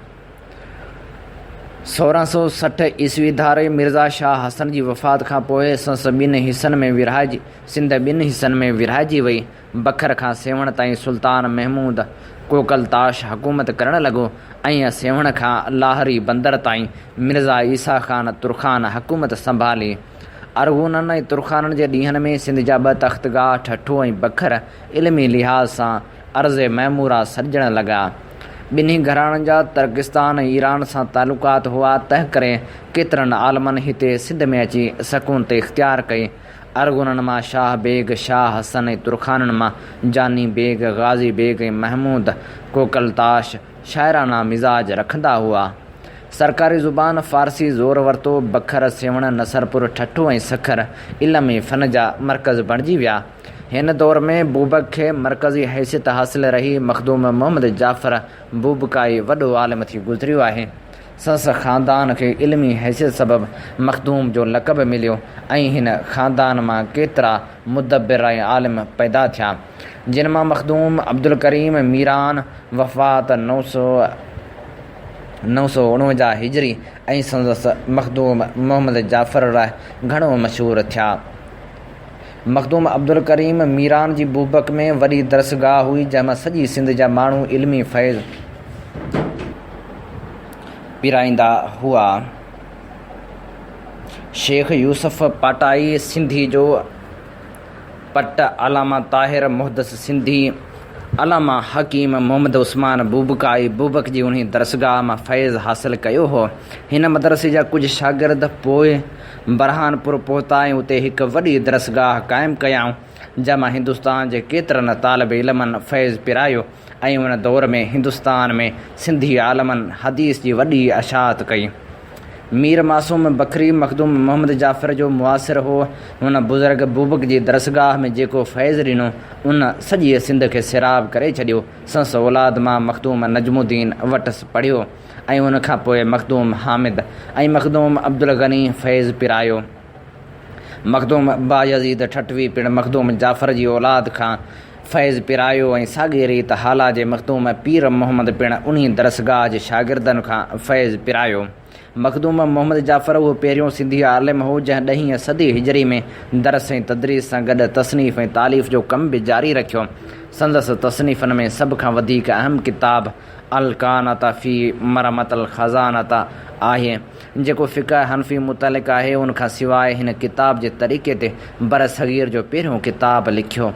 1660 ईस्वी धारे मिर्ज़ा शाह हसन जी वफ़ात खां पोइ सिंध ॿिनि हिसनि में विरहाइजी वई। बखर खां सेवण ताईं सुल्तान महमूद कोकलताश हुकूमत करणु लॻो ऐं सेवण खां लाहौरी बंदर ताईं मिर्ज़ा ईसा ख़ान तुरखान हुकूमत संभाली। अरगूननि ऐं तुरखाननि जे ॾींहंनि में सिंध जा 2 तख़्तगाह ठठो ऐं बखर इल्मी लिहाज़ सां अर्ज़ मइमूरा सॾजण लॻा। ॿिन्ही घराणनि जा तर्किस्तान ऐं ईरान सां तालुकात हुआ, तंहिं करे केतिरनि आलमनि हिते सिंध में अची सकूनत इख़्तियार कई। अरगुननि मां शाह बेग, शाह हसन ऐं तुरखाननि मां जानी बेग, गाज़ी बेग ऐं महमूद कोकलताश शाइराना मिज़ाज रखंदा हुआ। सरकारी ज़ुबान फ़ारसी ज़ोर वरितो। बखर, सेवण, नसरपुर, ठठो ऐं सखर इल्म ऐं फ़न जा मर्कज़ बणिजी विया। हिन दौर में बूबक खे मरकज़ी हैसियत हासिल रही। मखदूम मोहम्मद जाफ़र बूबकाई वॾो आलिम थी गुज़रियो आहे। संस ख़ानदान खे इल्मी हैसियत सबबि मखदूम जो लक़ब मिलियो ऐं हिन ख़ानदान मां केतिरा मुदब्बिर ऐं आलिम पैदा थिया, जिन मां मखदूम अब्दुल करीम मीरान वफ़ात 949 हिजरी ऐं संदसि मखदूम मोहम्मद जाफ़र घणो मशहूरु थिया। मखदूम अब्दुल करीम मीरान जी बूबक में वॾी दरसगाह हुई, जंहिंमां सॼी सिंध जा माण्हू इल्मी फैज़ पिराईंदा हुआ। शेख यूसुफ पाटाई सिंधी जो पट, अलामा ताहिर मुहदस सिंधी, अलामा हकीम मोहम्मद उस्मान बूबकाई बूबक जी उन्ही दरसगाह मां फैज़ हासिल कयो हो। हिन मदरसे जा कुझु शागिर्द पोइ बरहानपुर पहुता ऐं उते हिकु वॾी दरसगाह क़ाइमु कयाऊं, जंहिंमां हिंदुस्तान जे केतिरनि तालिब इल्मनि फैज़ पिरायो ऐं उन दौर में हिंदुस्तान में सिंधी आलमनि हदीस जी वॾी अशात कई। मीर मासूम बकरी मखदूम मोहम्मद जाफ़र जो मुआसिर हो। हुन बुज़ुर्ग बूबक जी दरसगाह में जेको फैज़ ॾिनो उन सॼी सिंध खे सिराब करे छॾियो। संस औलाद मां मखदूम नजमुद्दीन वटसि पढ़ियो ऐं उन खां पोइ मखदूम हामिद ऐं मखदूम अब्दुल गनी फैज़ पिरायो। मखदूम बायज़ीद ठठवी पिणु मखदूम जाफ़र जी औलाद खां फैज़ पिरायो ऐं साॻी रीति हाला जे मखदूम पीर मोहम्मद पिणु उन्ही दरसगाह जे शागिर्दनि खां फैज़ पिरायो। मखदूम मोहम्मद जाफ़र उहो पहिरियों सिंधी आलिम हो जंहिं 10वीं सदी हिजरी में दरस ऐं तदरीस सां गॾु तसनीफ़ ऐं तालीफ़ जो कमु बि जारी रखियो। संदसि तसनीफ़नि में सभ खां वधीक अहम किताब अल-कानत फ़ी मरमत अल-ख़ज़ानत आहे, जेको फ़िक़ह हनफ़ी मुतलिक़ आहे। उनखां सवाइ हिन किताब जे तरीक़े ते बर सग़ीर जो पहिरियों किताब लिखियो,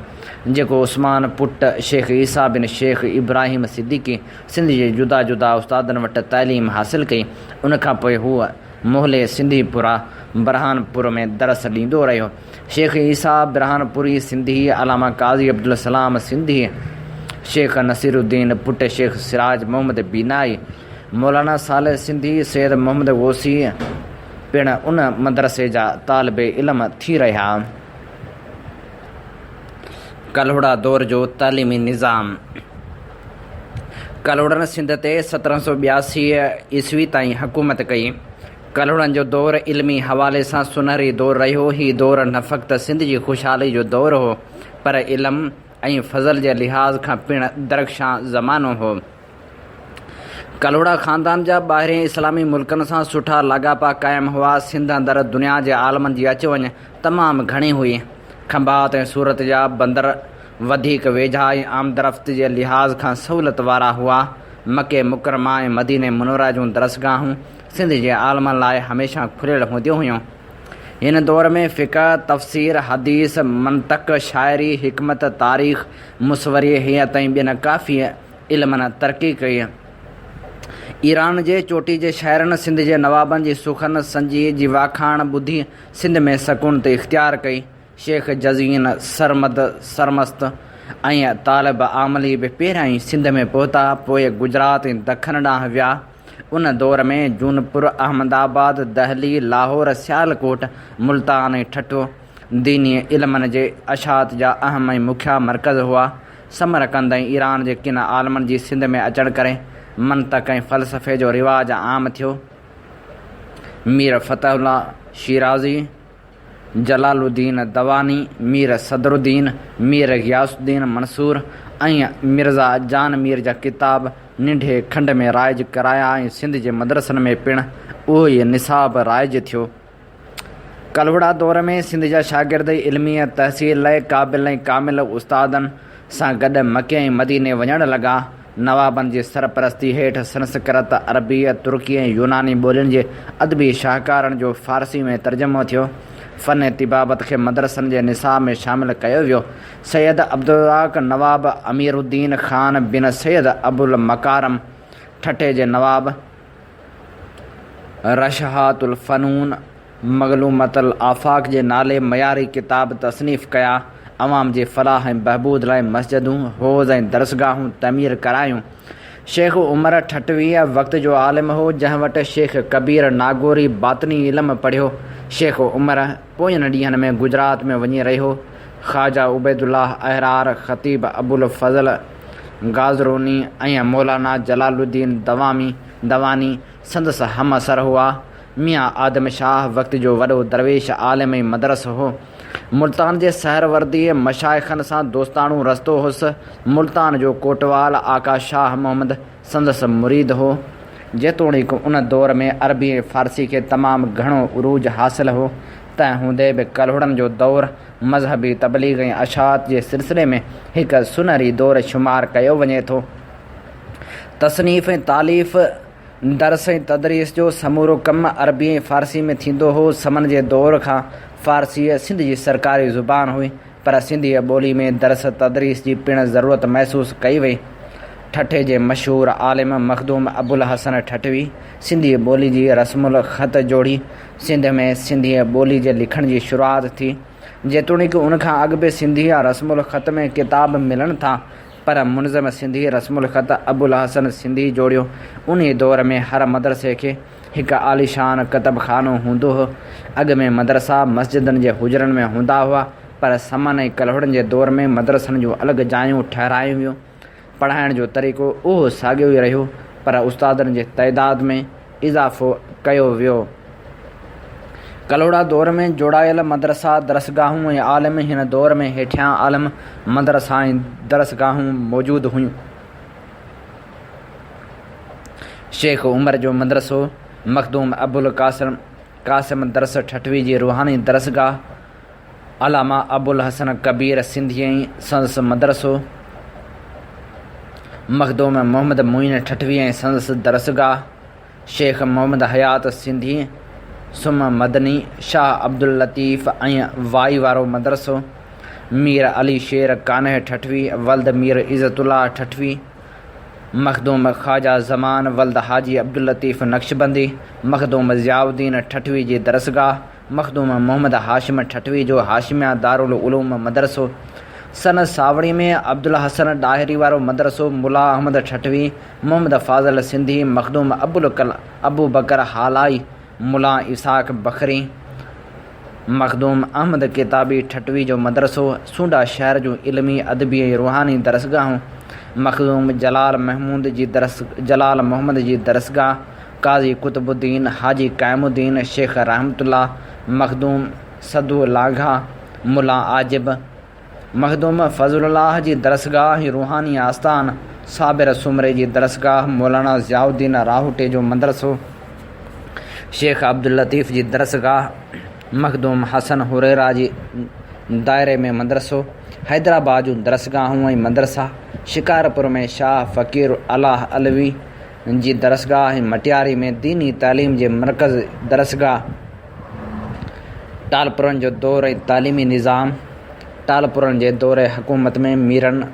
जेको उस्मान पुट शेख ईसा बिन शेख इब्राहिम सिद्दीक़ी सिंध जे जुदा जुदा उस्तादनि वटि तालीम हासिल कई। उनखां पोइ हूअ मोहले सिंधीपुरा बरहानपुर में दरस ॾींदो रहियो। शेख ईसा बरहानपुरी सिंधी, अलामा काज़ी अब्दुल सलाम सिंधी, शेख नसीरुद्दीन पुट शेख सिराज मोहम्मद बीनाई, मौलाना साले सिंधी, सैयद मोहम्मद गौसी पिणु उन मदरसे जा तालिब इल्म थी रहिया। कल्होड़ा दौर जो तालीमी निज़ाम। कल्होड़नि सिंध ते 1782 ईस्वी ताईं हुकूमत कई। कल्होड़नि जो दौरु इल्मी हवाले सां सुनहरी दौरु रहियो। हीउ दौरु न फ़क़्ति सिंध जी ख़ुशहाली जो दौरु हो, पर इल्म ऐं फज़ल जे लिहाज़ खां पिणु दरख़्शां ज़मानो हो। कल्होड़ा ख़ानदान जा ॿाहिरें इस्लामी मुल्कनि सां सुठा लाॻापा क़ाइमु हुआ। सिंध अंदरि दुनिया जे आलमनि जी अच वञ तमामु घणी हुई। खंभात ऐं सूरत जा बंदर वधीक वेझा ऐं आमदरफ़्त जे लिहाज़ खां सहूलियत वारा हुआ। मके मुकरमा ऐं मदीने मुनव्वरा जूं दरसगाहूं सिंध जे आलमनि लाइ हमेशह खुलियल हूंदियूं हुयूं। हिन दौर में फ़िक़ह, तफ़सीर, हदीस, मंतक़, शाइरी, हिकमत, तारीख़, मुसवरी, हियत ऐं ॿियनि काफ़ी इल्मनि तरक़ी कई। ईरान जे चोटी जे शहरनि सिंध जे नवाबनि जी सुखन संजी जी वाखाण ॿुधी सिंध में सकूनत इख़्तियार कई। शेख जज़ीन सरमस्त ऐं तालिब आमली बि पहिरियां ई सिंध में पहुता, पोइ गुजरात ऐं दखण ॾांहुं विया। उन दौर में जूनपुर, अहमदाबाद, दहली, लाहौर, सियालकोट, मुल्तान ऐं ठठो दीनी इल्मनि जे अशात जा अहम ऐं मुखिया मर्कज़ हुआ। समरकंद ऐं ईरान जे किन आलमनि जी सिंध में अचण करे मंतक ऐं फ़लसफ़े जो रिवाज आम थियो। मीर फ़तहुल्ला शिराज़ी, जलालुद्दीन दवानी, मीर सदरुद्दीन, मीर गियासुद्दीन मंसूर ऐं मिर्ज़ा जान मीर जा किताब नंढे खंड में राइज कराया ऐं सिंध जे मदरसनि में पिणु उहो ई निसाब राइज थियो। कलवड़ा दौर में सिंध जा शागिर्द इल्मी तहसील लाइ क़ाबिल ऐं कामिल उस्तादनि सां गॾु मके ऐं मदीने वञणु लॻा। नवाबनि जी सरपरस्ती हेठि संस्कृत, अरबी, तुर्की ऐं यूनानी ॿोलियुनि जे अदबी शाहकारनि जो फ़ारसी में तर्जुमो थियो। फ़न तिबाबत खे मदरसनि जे निसाब में शामिल कयो वियो। सैयद अब्दुर्रज़ाक़ नवाब अमीरुद्दीन ख़ान बिन सैयद अबुल मकारम ठठे जे नवाब रशहातुल फ़नून मग़लूमतुल आफ़ाक़ जे नाले मयारी किताब तसनीफ़ कया। अवाम जे फ़लाह ऐं बहबूद लाइ मस्जिदूं, हौज़ ऐं दरसगाहूं तमीर करायूं। शेख उमर ठठवीह वक़्त जो आलिम हो, जंहिं वटि शेख कबीर नागौरी बातनी इल्मु पढ़ियो। शेख उमर पोयनि ॾींहनि में गुजरात में वञी रहियो। ख़्वाजा उबैदुल्लाह अहरार, ख़तीब अबुल फ़ज़ल गाज़रूनी ऐं मौलाना जलालुद्दीन दवानी संदसि हमअसर हुआ। मियाँ आदम शाह वक़्त जो वॾो दरवेश आलिम ऐं मदरस हो। मुल्तान जे सहरवर्दी मशाइखनि सां दोस्ताणो रस्तो हुअसि। मुल्तान जो कोटवाल आका शाह मोहम्मद संदसि मुरीद हो। जेतोणीक उन दौर में अरबी ऐं फ़ारसी खे तमामु घणो उरूज हासिलु हो, तंहिं हूंदे बि कलहुड़नि जो दौरु मज़हबी तबलीग ऐं अशात जे सिलसिले में हिकु सुनहरी दौरु शुमारु कयो वञे थो। तसनीफ़ ऐं तालीफ़, दर्स ऐं तदरीस जो समूरो कमु अरबी ऐं फ़ारसी में थींदो हो। समन जे दौर खां फ़ारसी सिंध जी सरकारी ज़ुबान हुई, पर सिंधी ॿोली में दर्स तदरीस जी पिणु ज़रूरत महसूसु कई वई। ठठे जे मशहूरु आलिम मखदूम अबुल हसन ठठवी सिंधी ॿोली जी रस्मुल ख़त जोड़ी। सिंध में सिंधी ॿोली जे लिखण जी शुरूआति थी। जेतोणीकि उनखां अॻु बि सिंधी रस्मुल ख़त में किताब मिलनि था, पर मुनज़म सिंधी रस्मुल ख़त अबुल हसन सिंधी जोड़ियो। उन दौर में हर मदरसे खे हिकु आलीशान कतबखानो हूंदो हो। अॻु में मदरसा मस्जिदनि जे हुजरनि में हूंदा हुआ, पर समन ऐं कलहुड़नि जे दौर में मदरसनि जूं अलॻि जायूं ठहिरायूं वियूं। पढ़ाइण जो तरीक़ो उहो साॻियो ई रहियो, पर उस्तादनि जे तइदाद में इज़ाफ़ो कयो वियो। कलहुड़ा दौर में जोड़ायल मदरसा, दरसगाहूं ऐं आलिम, हिन दौर में हेठियां आलिम मदरसा ऐं दरसगाहूं मौजूदु हुयूं। शेख उमर जो मदरसो, मखदूम अबुल कासिम दरस ठठवी जी रूहानी दरसगाह, अलामा अबुल हसन कबीर सिंधी ऐं संदसि मदरसो, मखदूम मोहम्मद मुइन ठठवी ऐं संदसि दरसगाह, शेख मोहम्मद हयात सिंधी, सुम मदनी, शाह अब्दुल लतीफ़ ऐं वाई वारो मदरसो, मीर अली शेर कान्ह ठठवी, वल्द मीर इज़तुल्लाह ठठवी, मखदूम ख़्वाजा ज़मान वल्द हाजी अब्दुल लतीफ़ नक्शबंदी, मखदूम ज़ियाउद्दीन ठठवी जी दरसगाह, मखदूम मोहम्मद हाशिम ठठवी जो हाशिमिया दारुल उलूम मदरसो, सन सावड़ी में अब्दुल हसन डाहिरी वारो मदरसो, मुला अहमद ठठवी, मोहम्मद फ़ाज़ल सिंधी, मखदूम अबू बकर हालाई, मुला इसाक बखरी, मखदूम अहमद किताबी ठठवी जो मदरसो, सूंडा शहर जूं इल्मी अदबी ऐं रूहानी दरसगाहूं, मखदूम जलाल मोहम्मद जी दरसगाह, काज़ी कुतुबुद्दीन हाजी क़ैमुद्दीन शेख रहमतुल्लाह, मखदूम सदू लाघा, मुला आजिब, मखदूम फ़ज़लुल्लाह जी दरसगाह रूहानी आस्थान, साबिर सुमरे जी दरसगाह, मौलाना ज़ियाउद्दीन राहुटे जो मदरसो, शेख अब्दुल लतीफ़ जी दरसगाह, मखदूम हसन हुरैरा जी दायरे में मदरसो, हैदराबाद जूं दरसगाहूं ऐं मदरसा, शिकारपुर में शाह फ़कीर अलाह अलवी जी दरसगाह ऐं मटियारी में दीनी तालीम जे मरकज़ दरसगाह, टालपुरनि जो दौर ऐं तालीमी निज़ाम, टालपुरनि जे दौरे हुकूमत में मीरनि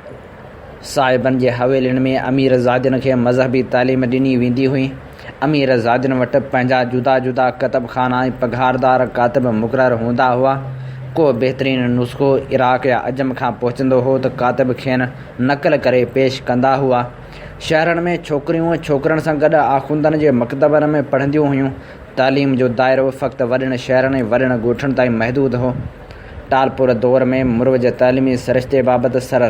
साहिबनि जे हवेलियुनि में अमीर ज़ादियुनि खे मज़हबी तालीम ॾिनी वेंदी हुई। अमीर ज़ादियुनि वटि पंहिंजा जुदा जुदा कतबखाना ऐं पघारदार कातिब मुक़ररु हूंदा हुआ। को बहितरीनु नुस्ख़ो इराक़ या अजम खां पहुचंदो हो त कातिब खेनि नक़ल करे पेश कंदा हुआ। शहरनि में छोकिरियूं छोकिरनि सां गॾु आख़ुंदनि जे मकतबनि में पढ़ंदियूं हुयूं। तालीम जो दाइरो फ़क़्ति वॾनि शहरनि ऐं वॾनि ॻोठनि ताईं महदूद हो। टालपुर दौर में मुरवज तालीमी सरिश्ते बाबति सर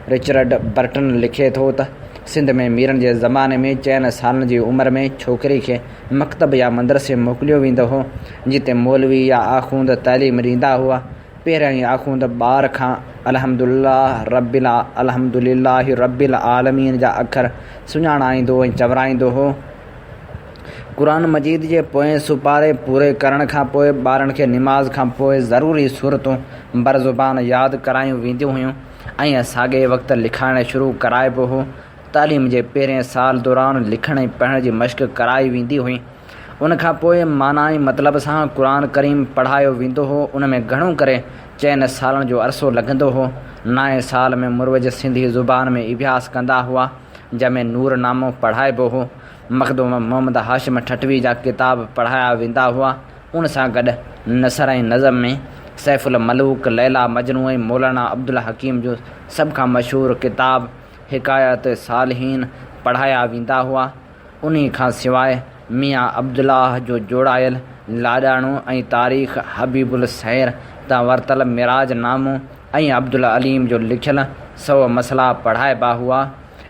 रिचर्ड बर्टन लिखे थो त सिंध में मीरनि जे ज़माने में 4 सालनि जी उमिरि में छोकिरी खे मकतब या मदरसे मोकिलियो वेंदो हो, जिते मौलवी या आख़ूंद तइलीम ॾींदा हुआ। पहिरियां ई आख़ूंद ॿार खां अल्हम्दुलिल्लाहि रब्बिल आलमीन जा अखर सुञाणाईंदो ऐं चवराईंदो हो। क़ुरान मजीद जे पोएं सुपारे पूरे करण खां पोइ ॿारनि खे निमाज़ खां पोइ ज़रूरी सूरतूं बरज़ुबान यादि करायूं वेंदियूं हुयूं ऐं साॻे वक़्तु लिखाइणु शुरू कराइबो हो। तालीम जे पहिरें साल दौरान लिखण ऐं पढ़ण जी मश्क कराई वेंदी हुई। उन खां पोइ माना ऐं मतिलब सां क़ुरान करीम पढ़ायो वेंदो हो। उन में घणो करे 4 सालनि जो अरसो लॻंदो हो। 9 साल में मुरवज सिंधी ज़ुबान में अभ्यास कंदा हुआ, जंहिंमें नूरनामो पढ़ाइबो हो। मखदूम मोहम्मद हाशिम ठटवी जा किताब पढ़ाया वेंदा हुआ। उन सां गॾु नसर ऐं नज़म में सैफ़ुल मलूक, लैला मजनू ऐं मौलाना अब्दुल हकीम जो सभ खां मशहूरु किताब हिकायत सालिहीन पढ़ाया वेंदा हुआ। उन्ही खां सवाइ मियाँ अब्दुल्लाह जो जोड़ायल लाॾाणो ऐं तारीख़, हबीबुल सैर तां वरतल मिराज नामो ऐं अब्दुल अलीम जो लिखियल 100 मसला पढ़ाइबा हुआ।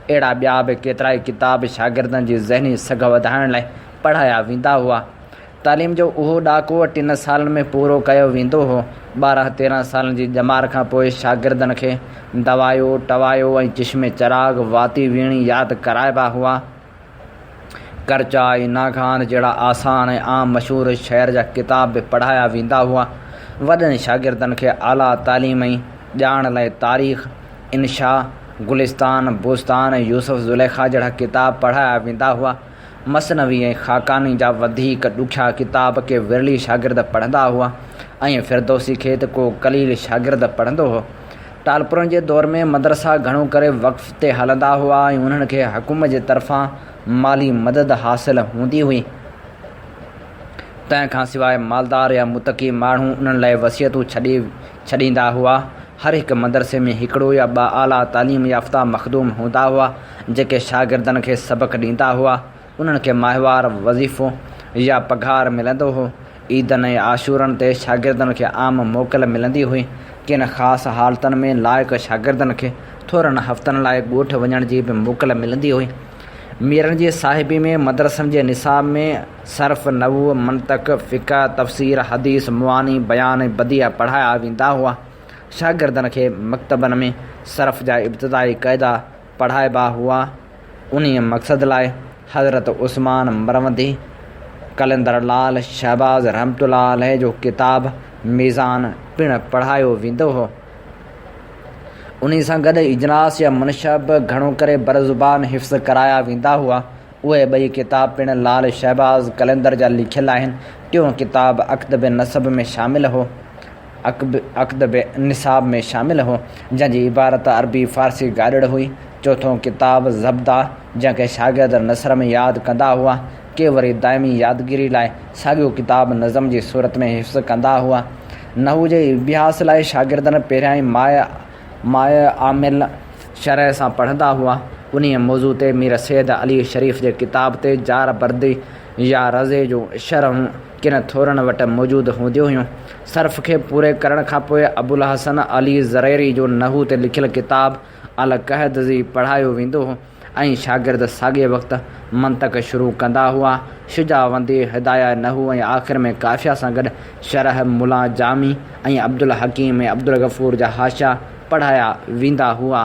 अहिड़ा ॿिया बि केतिरा ई किताब शागिर्दनि जी ज़हनी सघ वधाइण लाइ पढ़ाया वेंदा हुआ। तालीम जो उहो ॾाको 3 सालनि में पूरो कयो वेंदो हो। 12-13 सालनि जी ॼमार खां पोइ शागिर्दनि खे दवायो, टवायो ऐं चश्मे चराग, वाती वीणी यादि कराइबा हुआ। करचा ऐं नाखान जहिड़ा आसान ऐं आम मशहूरु शहर जा किताब बि पढ़ाया वेंदा हुआ। वॾनि शागिर्दनि खे आला तालीम ऐं ॼाण लाइ तारीख़, इनशा, गुलिस्तान, बोस्तान ऐं यूसुफ ज़ुलेखा जहिड़ा किताब पढ़ाया वेंदा हुआ। मसनवी ऐं ख़ाकानी जा वधीक ॾुखिया किताब के विरली शागिर्द पढ़ंदा हुआ ऐं फिरदौसी खे त को कलील शागिर्द पढ़ंदो हो। टालपुरनि जे दौर में मदरसा घणो करे वक़्फ़ ते हलंदा हुआ ऐं उन्हनि खे हुकूमत जे तरफ़ां माली मदद हासिल हूंदी हुई। तंहिं खां सवाइ मालदार या मुतक़ी माण्हू उन्हनि लाइ वसियतूं छॾींदा हुआ। हर हिकु मदरसे में हिकिड़ो या 2 आला तालीम याफ़्ता मखदूम हूंदा हुआ, जेके शागिर्दनि खे सबक़ ॾींदा हुआ। उन्हनि खे माहिवार वज़ीफ़ो या पघार मिलंदो हो। ईदनि ऐं आशूरनि ते शागिर्दनि खे आम मोकल मिलंदी हुई। किन ख़ासि हालतुनि में लाइक़ शागिर्दनि खे थोरनि हफ़्तनि लाइ ॻोठ वञण जी बि मोकल मिलंदी हुई। मीरनि जी साहिबी में मदरसनि जे निसाब में सर्फ़, नहू, मंतक़, फ़िक़ह, तफ़सीर, हदीस, मुआनी, बयान ऐं बदिया पढ़ाया वेंदा हुआ। शागिर्दनि खे मकतबनि में सर्फ़ जा इब्तिदाई क़ाइदा पढ़ाइबा हुआ। उन्हीअ मक़सद लाइ हज़रत उस्मान मरवंदी, कलंदर लाल शहबाज़ रहमतुल्लाह अलैह जो किताब मीज़ान पिणु पढ़ायो वेंदो हो। उन्ही सां गॾु इजलास या मुनशब घणो करे बरज़ुबान हिफ़्ज़ कराया वेंदा हुआ। उहे 2 किताब पिणु लाल शहबाज़ कलंदर जा लिखियल आहिनि। टियों किताब अक़्द नसब में शामिलु हो, अक़्द निसाब में शामिलु हो, जंहिंजी इबारत अरबी फ़ारसी गाॾड़ हुई। चौथों किताब ज़ब्दा, जंहिंखे शागिर्द नसर में यादि कंदा हुआ। के वरी दाइमी यादगिरी लाइ साॻियो किताब नज़म जी सूरत में हिफ़्ज़ कंदा हुआ। नहू जे अभ्यास लाइ शागिर्दनि पहिरियां ई माए आमिल शरह सां पढ़ंदा हुआ। उन्हीअ मौज़ू ते मीर सैद अली शरीफ़ जे किताब ते जार बर्दी या रज़े जो शरहूं किन थोरनि वटि मौजूदु हूंदियूं हुयूं। सर्फ़ खे पूरे करण खां पोइ अबुल हसन अली ज़रैरी जो नहू ते लिखियलु किताब अल कहदज़ी पढ़ायो वेंदो हो ऐं शागिर्द साॻे वक़्तु मंतक़ शुरू कंदा हुआ। शुजावंदी, हिदाया नहू ऐं आख़िर में काफ़िया सां गॾु शरह मुला जामी ऐं अब्दुल हकीम ऐं अब्दुल गफ़ूर जा हाशिया पढ़ाया वेंदा हुआ।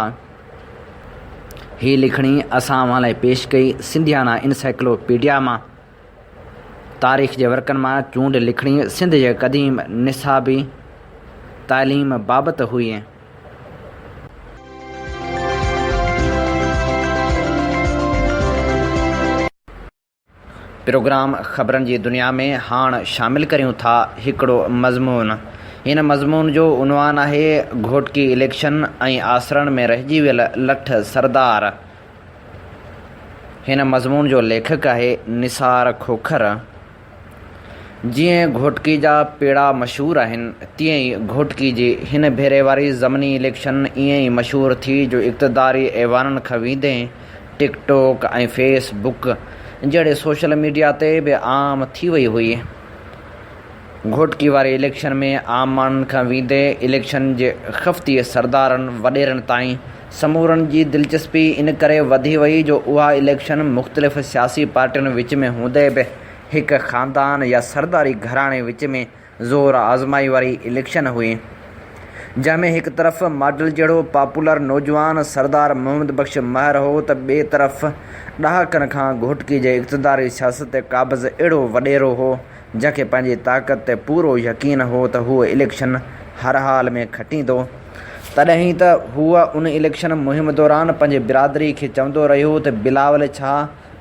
हीअ लिखणी असां लाइ पेश कई सिंधियाना इनसाइक्लोपीडिया मां। तारीख़ जे वर्कनि मां चूंड लिखणी सिंध जे क़दीम निसाबी तालीम बाबति हुई। प्रोग्राम ख़बरनि जी दुनिया में हाणे शामिलु करियूं था हिकिड़ो मज़मून। हिन मज़मून जो उनवान आहे घोटकी इलेक्शन ऐं आसरनि में रहिजी वियल लठ सरदार। हिन मज़मून जो लेखक आहे निसार खोखर। जीअं घोटकी जा पेड़ा मशहूरु आहिनि, तीअं ई घोटकी जी हिन भेरे वारी ज़मनी इलेक्शन ईअं ई मशहूरु थी जो इक़्तिदारी ऐवाननि खां वेंदे टिकटॉक ऐं फेसबुक जहिड़े सोशल मीडिया ते बि आम थी वई हुई। घोटकी वारे इलेक्शन में आम माण्हुनि खां वेंदे इलेक्शन जे ख़फ़ती सरदारनि वॾेरनि ताईं समूरनि जी दिलचस्पी इन करे वधी वई जो उहा इलेक्शन मुख़्तलिफ़ सियासी पार्टियुनि विच में हूंदे बि हिकु ख़ानदान या सरदारी घराणे विच में ज़ोर आज़माई वारी इलेक्शन हुई, जंहिंमें हिकु तरफ़ मॉडल जहिड़ो पॉपुलर नौजवान सरदार मोहम्मद बख़्श महर हो त ॿिए तरफ़ ॾहाकनि खां घोटकी जे इक़्तिदारी सियासत क़ाबिज़ अहिड़ो वॾेरो हो जंहिंखे पंहिंजी ताक़त ते पूरो यकीन हो त हूअ इलेक्शन हर हाल में खटींदो। तॾहिं त हूअ उन इलेक्शन मुहिम दौरान पंहिंजे बिरादरी खे चवंदो रहियो त बिलावल छा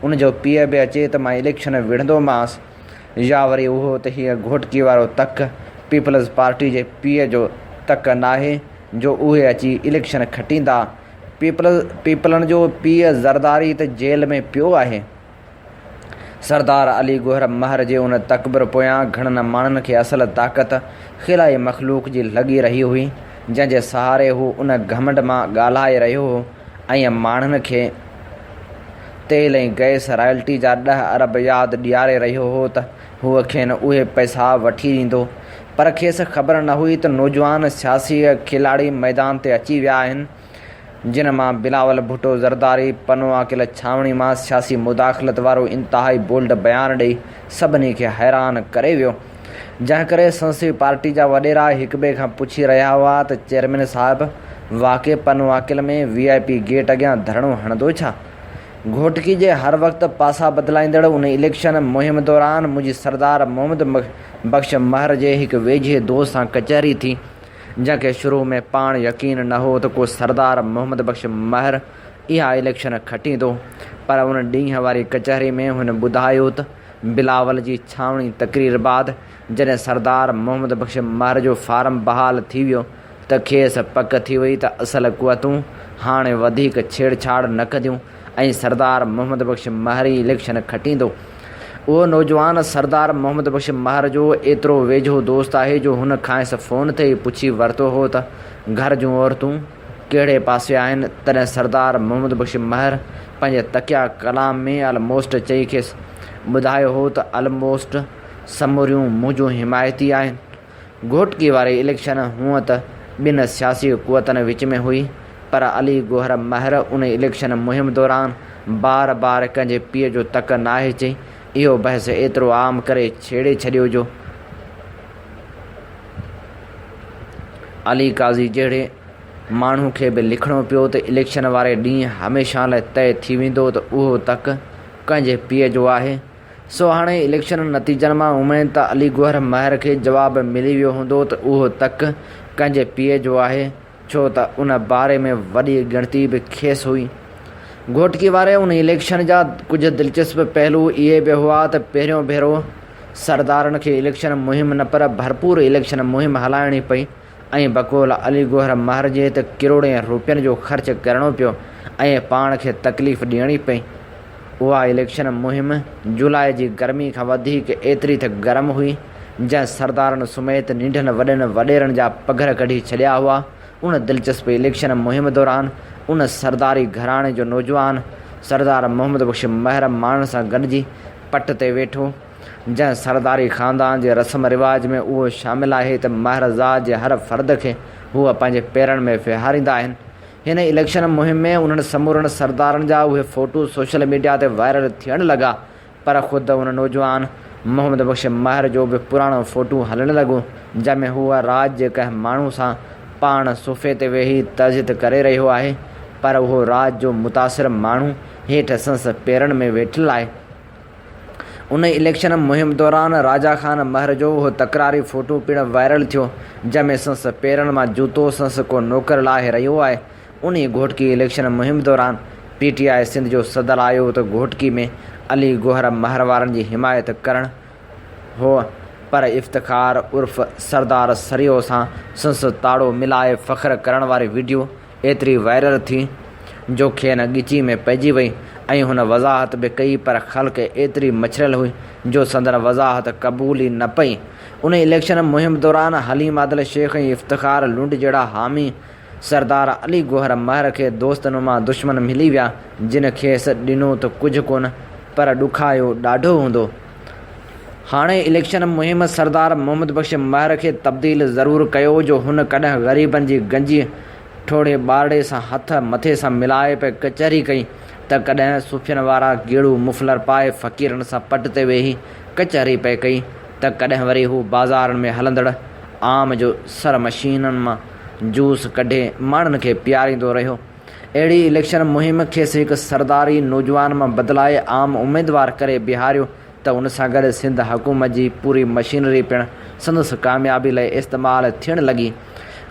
उनजो पीउ बि अचे त मां इलेक्शन विढ़ंदोमांसि, या वरी उहो त हीअ घोटकी वारो तक पीपल्स पार्टी जे पीउ जो तक नाहे जो उहे अची इलेक्शन खटींदा। पीपलनि जो पीउ ज़रदारी त जेल में पियो आहे। सरदार अली गोहर महर जे उन तकबर पोयां घणनि माण्हुनि खे असल ताक़त ख़िलाई मख़लूक जी लॻी रही हुई, जंहिंजे सहारे हू उन घमंड मां ॻाल्हाए रहियो हो ऐं माण्हुनि खे तेल ऐं गैस रॉयल्टी जा 10 अरब यादि ॾियारे रहियो हो त हूअ खेनि उहे पैसा वठी ॾींदो। पर खेसि ख़बर न हुई त नौजवान सियासी खिलाड़ी मैदान ते अची विया आहिनि, जिन मां बिलावल भुट्टो ज़रदारी पनवाकिल छावणी मां सियासी मुदाख़लत वारो इंतिहाई बोल्ड बयानु ॾेई सभिनी खे हैरान करे वियो, जंहिं करे संसदी पार्टी जा वॾेरा हिक ॿिए खां पुछी रहिया हुआ त चेयरमैन साहिबु वाक़ई पनवाकिल में VIP गेट अॻियां धरणो हणंदो छा। घोटकी जे हर वक़्तु पासा बदिलाईंदड़ उन इलेक्शन मुहिम दौरान मुंहिंजी सरदार मोहम्मद बख़्श महर जे हिकु वेझे दोस्त सां कचहरी थी, जंहिंखे शुरू में पाण यकीन न हो त को सरदार मोहम्मद बख़्श महर इहा इलेक्शन खटींदो। पर उन ॾींहं वारी कचहरी में हुन ॿुधायो त बिलावल जी छावणी तक़रीर बाद जॾहिं सरदार मोहम्मद बख़्श महर जो फार्म बहाल थी वियो त खेसि पक थी वई त असल क़ुवतूं हाणे वधीक छेड़छाड़ न कंदियूं ऐं सरदार मोहम्मद बख़्श महर ई इलेक्शन खटींदो। उहो नौजवान सरदार मोहम्मद बख़्श महर जो एतिरो वेझो दोस्त आहे जो हुन खांसि फ़ोन ते ई पुछी वरितो हो त घर जूं औरतूं कहिड़े पासे आहिनि। तॾहिं सरदार मोहम्मद बख़्श महर पंहिंजे तकिया कलाम में अलमोस्ट चई खेसि ॿुधायो हो त अलमोस्ट समूरियूं मुंहिंजूं हिमायती आहिनि। घोटकी वारी इलेक्शन हूअं त ॿिनि सियासी क़ुवतनि विच में हुई, पर अली गोहर महर उन इलेक्शन मुहिम दौरान बार बार कंहिंजे पीउ जो तक नाहे चई इहो बहस एतिरो आम करे छेड़े छॾियो जो अली काज़ी जहिड़े माण्हू खे बि लिखिणो पियो त इलेक्शन वारे ॾींहुं हमेशह लाइ तइ थी वेंदो त उहो तक कंहिंजे पीउ जो आहे। सो हाणे इलेक्शन नतीजनि मां उमेद त अली गोहर महर खे जवाबु मिली वियो हूंदो त उहो तक कंहिंजे पीउ जो आहे, छो त उन बारे में वॾी गिणती बि खेसि हुई। घोटकी वारे उन इलेक्शन जा कुझु दिलचस्प पहलू इहे बि हुआ त पहिरियों भेरो सरदारनि खे इलेक्शन मुहिम न पर भरपूर इलेक्शन मुहिम हलाइणी पई ऐं बक़ौल अली गोहर महर जे त किरोड़े रुपयनि जो ख़र्च करणो पियो ऐं पाण खे तकलीफ़ ॾियणी पई। उहा इलेक्शन मुहिम जुलाई जी गर्मी खां वधीक एतिरी त गरम हुई, जंहिं सरदारनि सुमेत नंढनि वॾनि वॾेरनि जा पघर कढी छॾिया हुआ। उन दिलचस्प इलेक्शन मुहिम दौरान उन सरदारी घराणे जो नौजवान सरदार मोहम्मद बख़्श महर माण्हुनि सां गॾिजी पट ते वेठो, जंहिं सरदारी ख़ानदान जे रस्म रिवाज में उहो शामिलु आहे त महरज़ाद जे हर फ़र्द खे हूअ पंहिंजे पेरनि में विहारींदा आहिनि। हिन इलेक्शन मुहिम में उन्हनि समूरनि सरदारनि जा उहे फ़ोटू सोशल मीडिया ते वायरल थियणु लॻा, पर ख़ुदि उन नौजवान मोहम्मद बख़्श महर जो बि पुराणो फ़ोटू हलणु लॻो, जंहिंमें हूअ राज जे कंहिं माण्हू सां पाण सोफ़े ते वेही तज़िद करे रहियो आहे, पर उहो राज जो मुतासिर माण्हू हेठि संसद पेरनि में वेठल आहे। उन इलेक्शन मुहिम दौरान राजा खान महर जो उहो तकरारी फ़ोटू पिणु वायरल थियो, जंहिंमें संसद पेरनि मां जूतो संसद को नौकर लाहे रहियो आहे। उन घोटकी इलेक्शन मुहिम दौरान PTI सिंध जो सदर आयो त घोटकी में अली गोहर महर वारनि जी हिमायत करणु हो, पर इफ़्तिख़ार उर्फ़ सरदार सरियो सां संसद ताड़ो मिलाए फ़ख्र करण वारी वीडियो एतिरी वायरल थी जो खेनि ॻिची में पइजी वई ऐं हुन वज़ाहत बि कई, पर ख़ल्क़ एतिरी मछरियल हुई जो संदन वज़ाहत क़बूल ई न पई। उन इलेक्शन मुहिम दौरान हलीम आदिल शेख ऐं इफ़्तिख़ार लुंड जहिड़ा हामी सरदार अली गोहर महर खे दोस्तनुमा दुश्मन मिली विया, जिन खेसि ॾिनो त कुझु कोन पर ॾुखायो ॾाढो हूंदो। हाणे इलेक्शन मुहिम सरदार मोहम्मद बख़्श महर खे तब्दील ज़रूरु कयो जो हुन कॾहिं ग़रीबनि जी गंजी थोरे ॿारड़े सां हथ मथे सां मिलाए पे कचहरी कई त कॾहिं सुफ़ियनि वारा गेड़ू मुफ़लर पाए फ़क़ीरनि सां पट ते वेही कचहरी पे कई त कॾहिं वरी हू बाज़ारनि में हलंदड़ आम जो सर मशीननि मां जूस कढे माण्हुनि खे पीआरींदो रहियो। अहिड़ी इलेक्शन मुहिम खेसि हिकु सरदारी नौजवान मां बदिलाए आम उमेदवार करे बीहारियो त उन सां गॾु सिंध हुकूमत जी पूरी मशीनरी पिणु संदसि कामयाबी लाइ इस्तेमालु थियणु लॻी।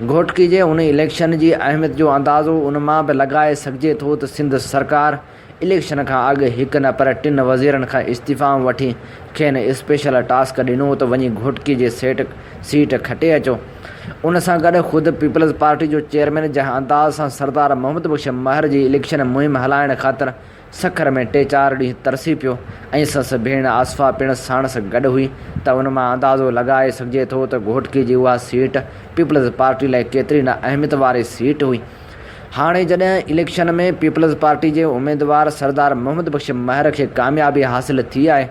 घोटकी जे उन इलेक्शन जी अहमियत जो अंदाज़ो उन मां बि लॻाए सघिजे थो त सिंध सरकार इलेक्शन खां अॻु हिकु न पर 3 वज़ीरनि खां इस्तीफ़ाऊं वठी खेनि स्पेशल टास्क ॾिनो त वञी घोटकी जे सीट खटे अचो। उन सां गॾु ख़ुदि पीपल्स पार्टी जो चेयरमैन जंहिं अंदाज़ सां सरदार मोहम्मद बख़्श महर जी इलेक्शन मुहिम हलाइण ख़ातिर सखर में 3-4 ॾींहं तरसी पियो ऐं संसि भेण आसफ़ा पिणु साणसि गॾु हुई त उन मां अंदाज़ो लॻाए सघिजे थो त घोटकी जी उहा सीट पीपल्स पार्टी लाइ केतिरी न अहमियत वारी सीट हुई। हाणे जॾहिं इलेक्शन में पीपल्स पार्टी जे उमेदवार सरदार मोहम्मद बख़्श महर खे कामयाबी हासिलु थी आहे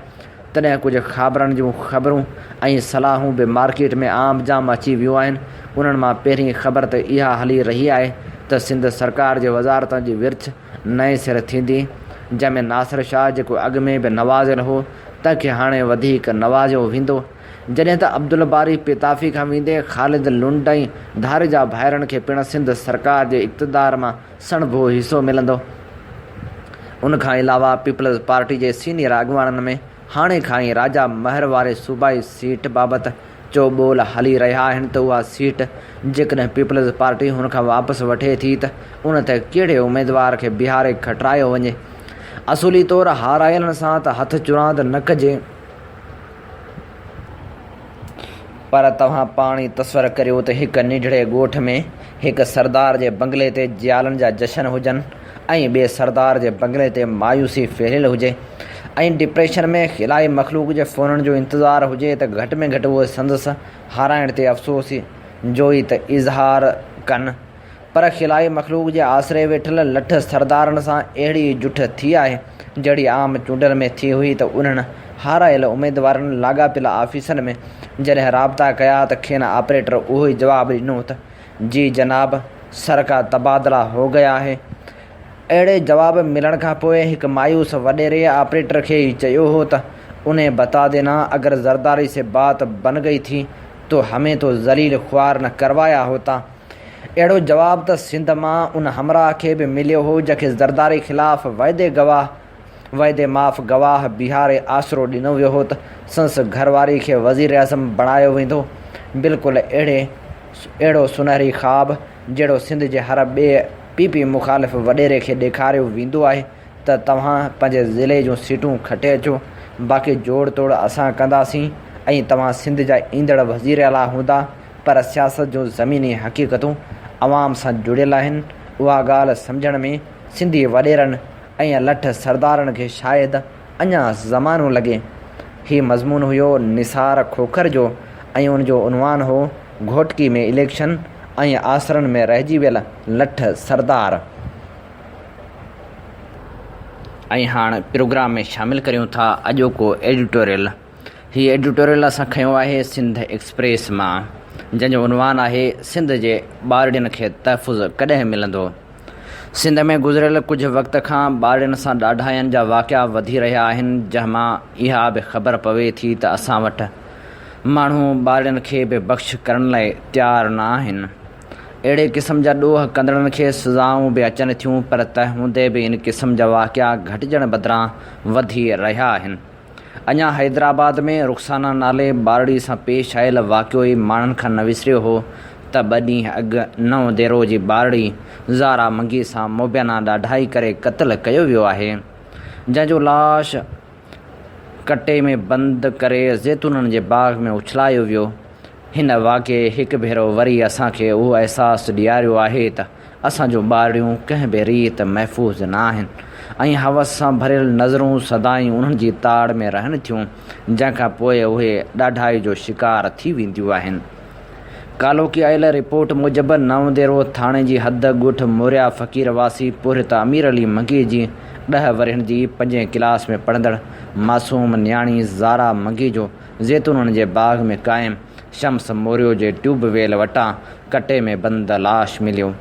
तॾहिं कुझु ख़बरनि जूं ख़बरूं ऐं सलाहूं बि मार्केट में आम जाम अची वियूं आहिनि। उन्हनि मां पहिरीं ख़बर त इहा हली रही आहे त सिंध सरकार जे वज़ारत जी विर्छ नए सिर थींदी, जंहिंमें नासिर शाह जेको अॻु में बि नवाज़ियल हो तंहिंखे हाणे वधीक नवाज़ियो वेंदो, जॾहिं त अब्दुल बारी पेताफ़ी खां वेंदे ख़ालिद लुंड ऐं धारिजा भाइरनि खे पिणु सिंध सरकार जे इक़्तिदार मां सणभो हिसो मिलंदो। उनखां अलावा पीपल्स पार्टी जे सीनियर अॻुवाननि में हाणे खां ई राजा महर वारे सूबाई सीट बाबति चोॿोल हली रहिया आहिनि त उहा सीट जेकॾहिं पीपल्स पार्टी हुन खां वापसि वठे थी त उन ते कहिड़े उमेदवार खे बिहारे खटरायो वञे। असूली तौरु हारायलनि सां त हथ चुरांद न कजे, पर तव्हां पाण ई तस्वर करियो त हिकु निढड़े ॻोठ में हिकु सरदार जे बंगले ते जियालनि जा जशन हुजनि ऐं ॿिए सरदार जे बंगले ते मायूसी फहिलियल हुजे ऐं डिप्रेशन में खिलाई मख़लूक जे फ़ोननि जो इंतज़ारु हुजे त घटि में घटि उहे संदसि हाराइण ते अफ़सोस जो ई त इज़हार कनि। पर खिलाई मख़लूक जे आसिरे वेठल लठ सरदारनि सां अहिड़ी जुठ थी आहे जहिड़ी आम चूंडल में थी हुई त उन्हनि हारायल उमेदवारनि लाॻापियल ऑफिसनि में जॾहिं राब्ता कया त खेनि ऑपरेटर उहो ई जवाबु ॾिनो त जी जनाब सर का तबादला हो गया है। अहिड़े जवाब मिलण खां पोइ हिकु मायूस वॾेरे ऑपरेटर खे ई चयो हो त उन्हें बता देना अगर ज़रदारी से बात बन गई थी तो हमें तो ज़लील ख्वार न करवाया होता। अहिड़ो जवाबु त सिंध मां उन हमराह खे बि मिलियो हो जंहिंखे ज़रदारी ख़िलाफ़ वाइदे माफ़ गवाह बिहारे आसरो ॾिनो वियो हो त संसि घरवारी खे वज़ीर आज़म बणायो वेंदो। बिल्कुलु अहिड़ो सुनहरी ख़्वाबु जहिड़ो सिंध जे हर ॿिए पीपी मुख़ालिफ़ वॾेरे खे ॾेखारियो वेंदो आहे त तव्हां पंहिंजे ज़िले जूं सीटूं खटे अचो, बाक़ी जोड़ तोड़ असां कंदासीं ऐं तव्हां सिंध जा ईंदड़ वज़ीर आला हूंदा। पर सियासत जूं ज़मीनी हक़ीक़तूं अवाम सां जुड़ियल आहिनि। उहा ॻाल्हि सम्झण में सिंधी वॾेरनि ऐं लठ सरदारनि खे शायदि अञा ज़मानो लॻे। हीउ मज़मून हुयो निसार खोखर जो ऐं उनजो उनवान हो घोटकी में इलेक्शन ऐं आसरनि में रहिजी वियल लठ सरदार। ऐं हाणे प्रोग्राम में शामिलु करियूं था अॼोको एडिटोरियल। हीउ एडिटोरियल असां खयो आहे सिंध एक्सप्रेस मां, जंहिंजो उनवान आहे सिंध जे ॿारड़ियुनि खे तहफ़ुज़ कॾहिं मिलंदो। सिंध में गुज़िरियल कुझु वक़्त खां ॿारड़ियुनि सां ॾाढाइनि जा वाक़िया वधी रहिया आहिनि, जंहिं मां इहा बि ख़बर पवे थी त असां वटि माण्हू ॿारड़ियुनि खे बि बख़्श करण लाइ तयारु न आहिनि। अहिड़े क़िस्म जा ॾोह कंदड़नि खे सज़ाऊं बि अचनि थियूं, पर तंहिं हूंदे बि इन क़िस्म जा वाक़िया घटिजण बदिरां वधी रहिया आहिनि। अञा हैदराबाद में रुख़साना नाले ॿारड़ी सां पेश आयल वाक़ियो ई माण्हुनि खां न विसरियो हो त 2 ॾींहं अॻु 9 देरो जी ॿारड़ी ज़ारा मंगी सां मुबियाना ॾाढाई करे क़त्ल कयो वियो आहे, जंहिंजो लाश कटे में बंदि करे ज़ैतूननि जे बाग़ में उछलायो वियो। हिन वाक़े हिकु भेरो वरी असांखे उहो अहसासु ॾियारियो आहे त असांजो ॿारड़ियूं कंहिं बि रीत महफ़ूज़ न आहिनि ऐं हवस सां भरियल नज़रूं सदाईं उन्हनि जी ताड़ में रहनि थियूं, जंहिंखां पोइ उहे ॾाढाई जो शिकार थी वेंदियूं आहिनि। कालोकी आयल रिपोर्ट मूजिबि 9 देरो थाणे जी हद ॻोठ मोरिया फ़क़ीर वासी पुरत अमीर अली मंगी जी 10 वरहनि जी 5 क्लास में पढ़ंदड़ मासूम न्याणी ज़ारा मंगी जो ज़ैतूननि जे बाग़ में क़ाइमु शम्स मोरियो जे ट्यूबवेल वटां कटे में बंदि लाश मिलियो।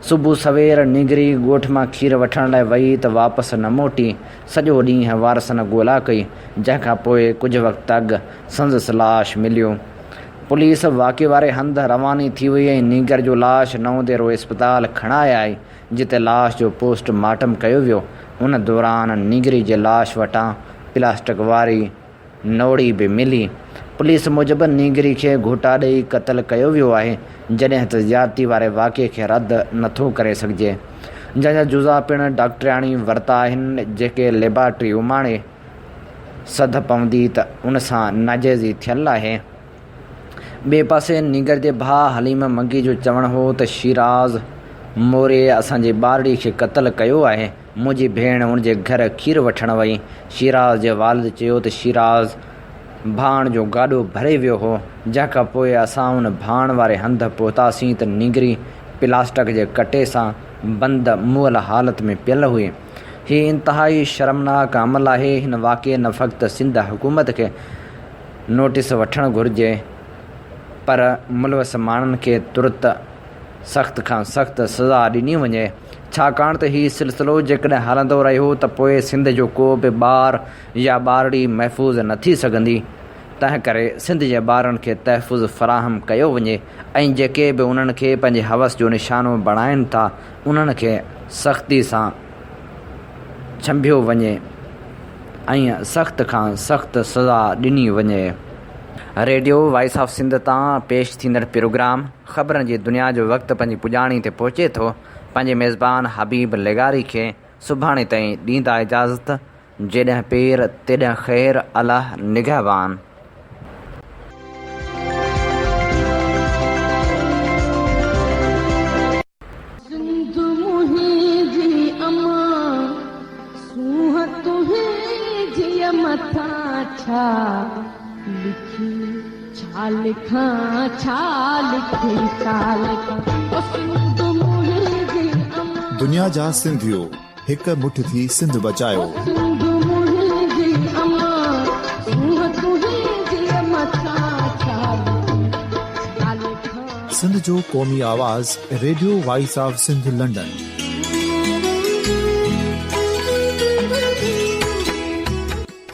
सुबुह सवेर निगरी ॻोठ मां खीर वठण लाइ वई त वापसि न मोटी। सॼो ॾींहुं वारसनि ॻोल्हा कई, जंहिंखां पोइ कुझु वक़्तु अॻु संदसि लाश मिलियो। पुलिस वाक़े वारे हंधि रवानी थी वई ऐं नीगर जो लाश नवोदेरो इस्पताल खणाए आई, जिते लाश जो पोस्टमार्टम कयो वियो। उन दौरान नीगरी जे लाश वटां प्लास्टिक वारी नोड़ी बि मिली। पुलिस मूजिबि नीगरी खे घोटा ॾेई क़तलु कयो वियो आहे, जॾहिं त ज़्यादती वारे वाक़े खे रद्द नथो करे सघिजे, जंहिंजा जुज़ा पिणु डॉक्टरियाणी वरिता आहिनि, जेके लेबॉरेटरी उमाणे सद पवंदी त उन सां नाजाइज़ी थियल आहे। ॿिए पासे नीगर जे भाउ हलीम मंगी जो चवणु हो त शिराज़ मोरे असांजे ॿारड़ी खे क़तलु कयो आहे। मुंहिंजी भेण उनजे घर खीर वठणु वई। शिराज़ जे वालिद चयो त शिराज़ भाण जो गाॾो भरे वियो हो, जंहिंखां पोइ असां उन भाण वारे हंधि पहुतासीं त नीगरी प्लास्टिक जे कटे सां बंदि मुअल हालत में पियल हुई। हीउ इंतिहाई शर्मनाक अमल आहे। हिन वाक़े न फ़क़्ति सिंध हुकूमत खे नोटिस वठणु घुरिजे, पर मुलवस माण्हुनि खे तुरत सख़्त खां सख़्तु सज़ा ॾिनी वञे, छाकाणि त हीउ सिलसिलो जेकॾहिं हलंदो रहियो त पोइ सिंध जो को बि ॿार या ॿारड़ी महफ़ूज़ न थी सघंदी। तंहिं करे सिंध जे ॿारनि खे तहफ़ुज़ फ़राहम कयो वञे ऐं जेके बि उन्हनि खे पंहिंजे हवस जो निशानो बणाइनि था, उन्हनि खे सख़्ती सां छंभियो वञे ऐं सख़्त खां सख़्तु सज़ा ॾिनी वञे। रेडियो वॉइस ऑफ सिंध तां पेश थींदड़ प्रोग्राम ख़बरनि जी दुनिया जो वक़्तु पंहिंजी पुॼाणी ते पहुचे थो। पंहिंजे मेज़बान हबीब लेगारी खे सुभाणे ताईं ॾींदा इजाज़त। जेॾहिं पेर तेॾहिं ख़ैर, अलाह निगहबान। दुनिया जा सिंधियो हिकु मुठ थी सिंध बचायो। सिंध जो क़ौमी आवाज़ radio voice of Sindh London.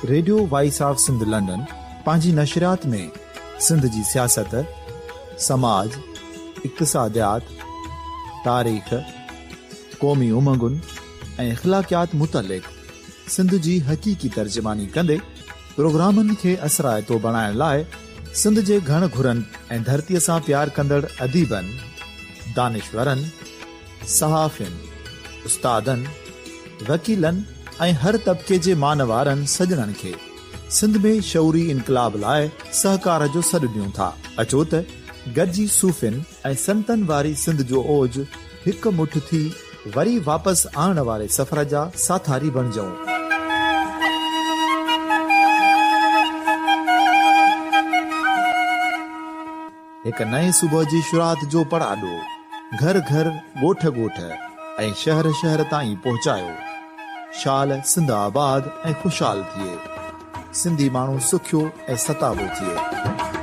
Radio voice of Sindh London पंहिंजी नशरियात में सिंध जी सियासत, समाज, इक़्तिसादियात, तारीख़, क़ौमी उमंगुनि ऐं इख़्लाक़ियात मुतलिक़ सिंध जी हक़ीक़ी तर्जुमानी कंदे प्रोग्रामनि खे असराइतो बणाइण लाइ सिंध जे घण घुरनि ऐं धरतीअ सां प्यार कंदड़ अदीबनि, दानिशवरनि, सहाफ़ियुनि, उस्तादनि, वकीलनि ऐं हर तबिके जे मानवारनि सजणनि खे सिंध में शऊरी इनक़लाब लाइ सहकार जो सॾु ॾियूं था। अचो त गॾिजी सूफ़ियुनि ऐं संतनि वारी सिंध जो ओज हिकु मुठ थी वरी वापसि आणण वारे सफ़र जा साथारी बणिजऊं। हिकु नए सुबुह जी शुरूआत जो पड़ाॾो घर घर, ॻोठ ॻोठ ऐं शहर शहर ताईं पहुचायो। शाल सिंध आबाद ऐं ख़ुशहाल थिए, सिंधी माण्हू सुखियो ऐं सताबो थिए।